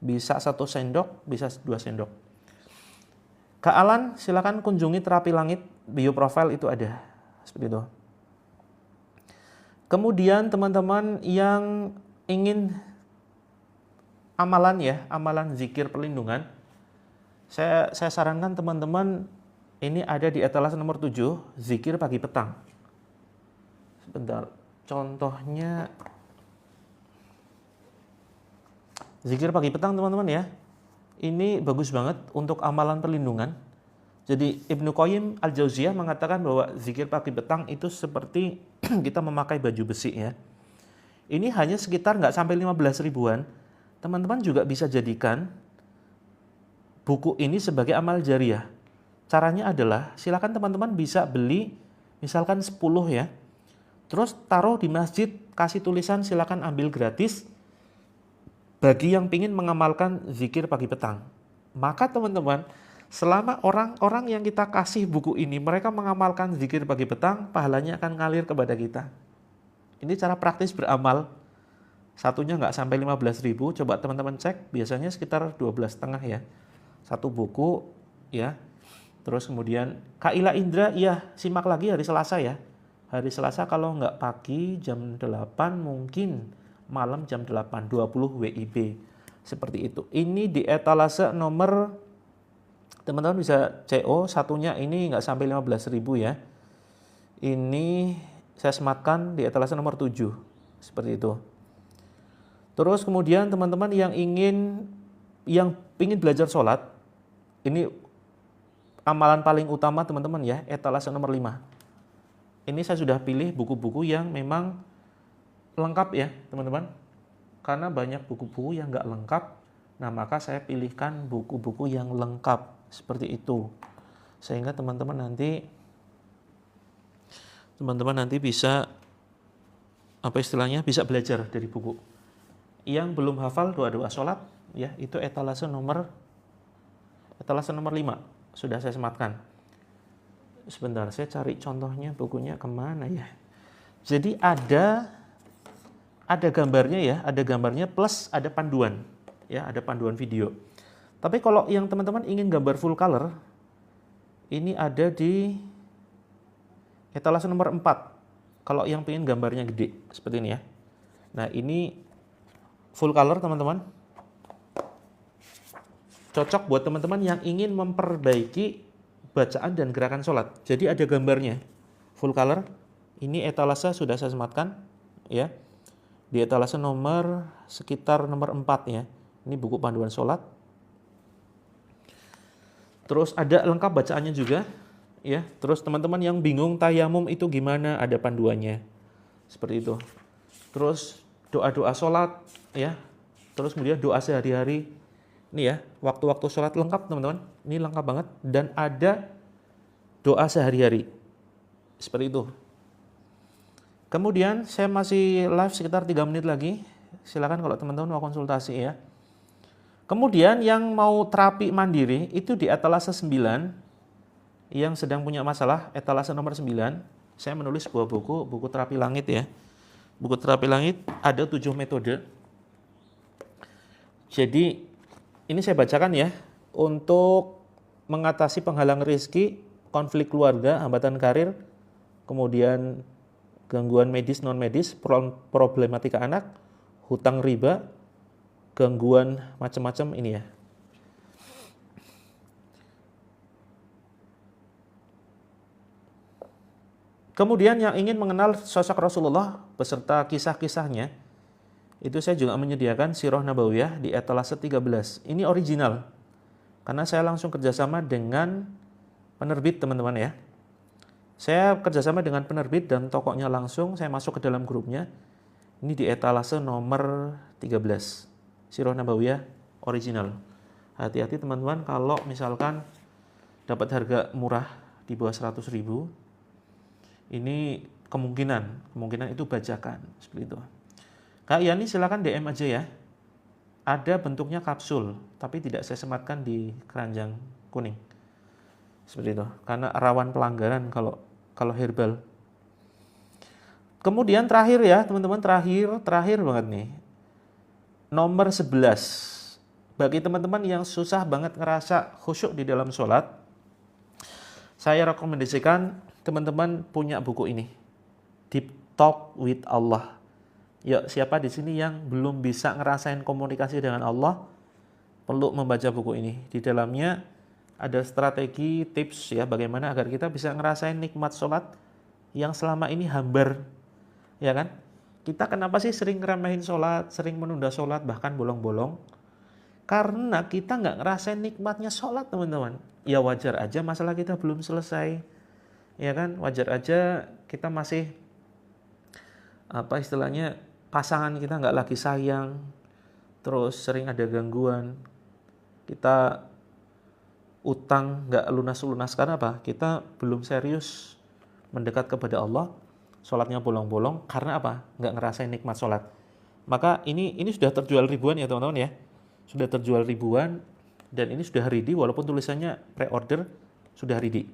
bisa 1 sendok, bisa 2 sendok. Kak Alan, silakan kunjungi terapi langit, bio profile itu ada. Seperti itu. Kemudian teman-teman yang ingin amalan ya, amalan zikir perlindungan, saya sarankan teman-teman ini ada di etalase nomor 7, zikir pagi petang. Sebentar, contohnya zikir pagi petang teman-teman ya. Ini bagus banget untuk amalan perlindungan. Jadi Ibnu Qayyim Al-Jauziyah mengatakan bahwa zikir pagi petang itu seperti kita memakai baju besi ya. Ini hanya sekitar nggak sampai 15 ribuan. Teman-teman juga bisa jadikan buku ini sebagai amal jariah. Caranya adalah silakan teman-teman bisa beli misalkan 10 ya. Terus taruh di masjid, kasih tulisan silakan ambil gratis bagi yang ingin mengamalkan zikir pagi petang. Maka teman-teman, selama orang-orang yang kita kasih buku ini, mereka mengamalkan zikir pagi petang, pahalanya akan ngalir kepada kita. Ini cara praktis beramal. Satunya nggak sampai 15 ribu, coba teman-teman cek, biasanya sekitar 12,5 ya. Satu buku ya. Terus kemudian Kak Ila Indra, iya simak lagi hari Selasa ya. Hari Selasa kalau nggak pagi jam 8 mungkin malam jam 8, 20 WIB. Seperti itu. Ini di etalase nomor, teman-teman bisa CO, satunya ini nggak sampai 15 ribu ya. Ini saya sematkan di etalase nomor 7. Seperti itu. Terus kemudian teman-teman yang ingin belajar sholat, ini amalan paling utama teman-teman ya, etalase nomor 5. Ini saya sudah pilih buku-buku yang memang lengkap ya teman-teman. Karena banyak buku-buku yang nggak lengkap, nah maka saya pilihkan buku-buku yang lengkap. Seperti itu, sehingga teman-teman nanti bisa bisa belajar dari buku. Yang belum hafal doa-doa sholat ya, itu etalase nomor 5 sudah saya sematkan. Sebentar, saya cari contohnya bukunya kemana ya. Jadi ada gambarnya ya, ada gambarnya plus ada panduan ya, ada panduan video. Tapi kalau yang teman-teman ingin gambar full color, ini ada di etalase nomor 4. Kalau yang ingin gambarnya gede, seperti ini ya. Nah ini full color teman-teman. Cocok buat teman-teman yang ingin memperbaiki bacaan dan gerakan sholat. Jadi ada gambarnya, full color. Ini etalase sudah saya sematkan ya. Di etalase nomor sekitar nomor 4 ya. Ini buku panduan sholat. Terus ada lengkap bacaannya juga ya. Terus teman-teman yang bingung tayamum itu gimana, ada panduannya. Seperti itu. Terus doa-doa sholat, ya. Terus kemudian doa sehari-hari. Ini ya, waktu-waktu sholat lengkap teman-teman. Ini lengkap banget. Dan ada doa sehari-hari. Seperti itu. Kemudian saya masih live sekitar 3 menit lagi. Silakan kalau teman-teman mau konsultasi ya. Kemudian yang mau terapi mandiri itu di etalase 9 yang sedang punya masalah, etalase nomor 9. Saya menulis sebuah buku terapi langit ya. Buku terapi langit ada 7 metode. Jadi ini saya bacakan ya, untuk mengatasi penghalang rezeki, konflik keluarga, hambatan karir, kemudian gangguan medis, non-medis, problematika anak, hutang riba, gangguan macam-macam ini ya. Kemudian yang ingin mengenal sosok Rasulullah beserta kisah-kisahnya, itu saya juga menyediakan Sirah Nabawiyah di etalase 13. Ini original, karena saya langsung kerjasama dengan penerbit teman-teman ya. Saya kerjasama dengan penerbit dan tokonya langsung, saya masuk ke dalam grupnya. Ini di etalase nomor 13. Sirah Nabawiyah original. Hati-hati teman-teman kalau misalkan dapat harga murah di bawah 100.000, ini kemungkinan itu bajakan seperti itu. Kak Yani silakan DM aja ya. Ada bentuknya kapsul, tapi tidak saya sematkan di keranjang kuning. Seperti itu, karena rawan pelanggaran kalau herbal. Kemudian terakhir ya teman-teman, terakhir banget nih. Nomor 11. Bagi teman-teman yang susah banget ngerasa khusyuk di dalam sholat, saya rekomendasikan teman-teman punya buku ini. Deep Talk with Allah. Yuk, siapa di sini yang belum bisa ngerasain komunikasi dengan Allah, perlu membaca buku ini. Di dalamnya ada strategi, tips ya, bagaimana agar kita bisa ngerasain nikmat sholat yang selama ini hambar. Ya kan? Kita kenapa sih sering ngeremehin sholat, sering menunda sholat, bahkan bolong-bolong? Karena kita nggak ngerasain nikmatnya sholat teman-teman. Ya wajar aja masalah kita belum selesai. Ya kan? Wajar aja kita masih, apa istilahnya, pasangan kita nggak lagi sayang, terus sering ada gangguan, kita utang nggak lunas-lunas karena apa? Kita belum serius mendekat kepada Allah, sholatnya bolong-bolong karena apa? Nggak ngerasain nikmat sholat. Maka ini sudah terjual ribuan ya teman-teman ya, sudah terjual ribuan dan ini sudah ready walaupun tulisannya pre-order, sudah ready.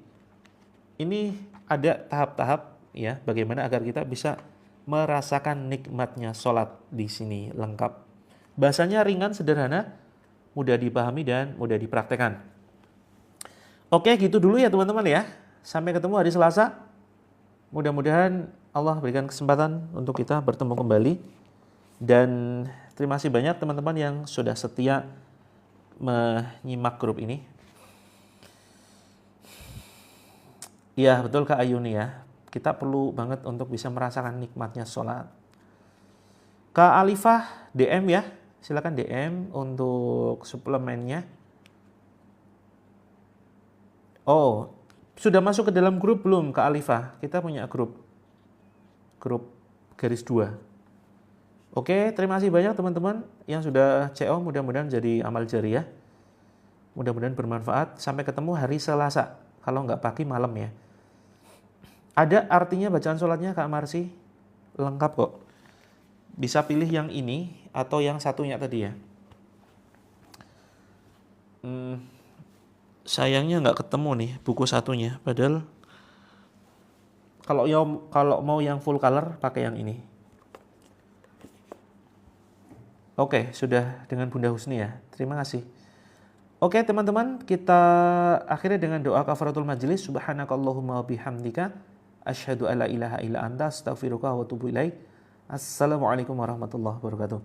Ini ada tahap-tahap ya, bagaimana agar kita bisa merasakan nikmatnya sholat di sini lengkap. Bahasanya ringan, sederhana, mudah dipahami dan mudah dipraktekkan. Oke, gitu dulu ya teman-teman ya. Sampai ketemu hari Selasa. Mudah-mudahan Allah berikan kesempatan untuk kita bertemu kembali. Dan terima kasih banyak teman-teman yang sudah setia menyimak grup ini. Iya, betul Kak Ayuni ya. Kita perlu banget untuk bisa merasakan nikmatnya sholat. Kak Alifah DM ya, silakan DM untuk suplemennya. Oh, sudah masuk ke dalam grup belum Kak Alifah? Kita punya grup garis 2. Oke, terima kasih banyak teman-teman yang sudah CO, mudah-mudahan jadi amal jariah. Mudah-mudahan bermanfaat. Sampai ketemu hari Selasa, kalau nggak pagi malam ya. Ada artinya bacaan sholatnya Kak Marsi? Lengkap kok. Bisa pilih yang ini atau yang satunya tadi ya. Sayangnya nggak ketemu nih buku satunya. Padahal kalau mau yang full color pakai yang ini. Oke, sudah dengan Bunda Husni ya. Terima kasih. Oke teman-teman, kita akhiri dengan doa kafaratul majelis. Subhanakallahumma bihamdika asyhadu alla ilaha illa anta astaghfiruka wa atubu ilaik. Assalamualaikum warahmatullahi wabarakatuh.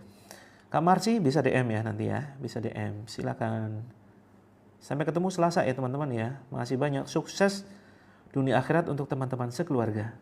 Kak Marsi bisa DM ya nanti ya, bisa DM. Silakan. Sampai ketemu Selasa ya teman-teman ya. Makasih banyak. Sukses dunia akhirat untuk teman-teman sekeluarga.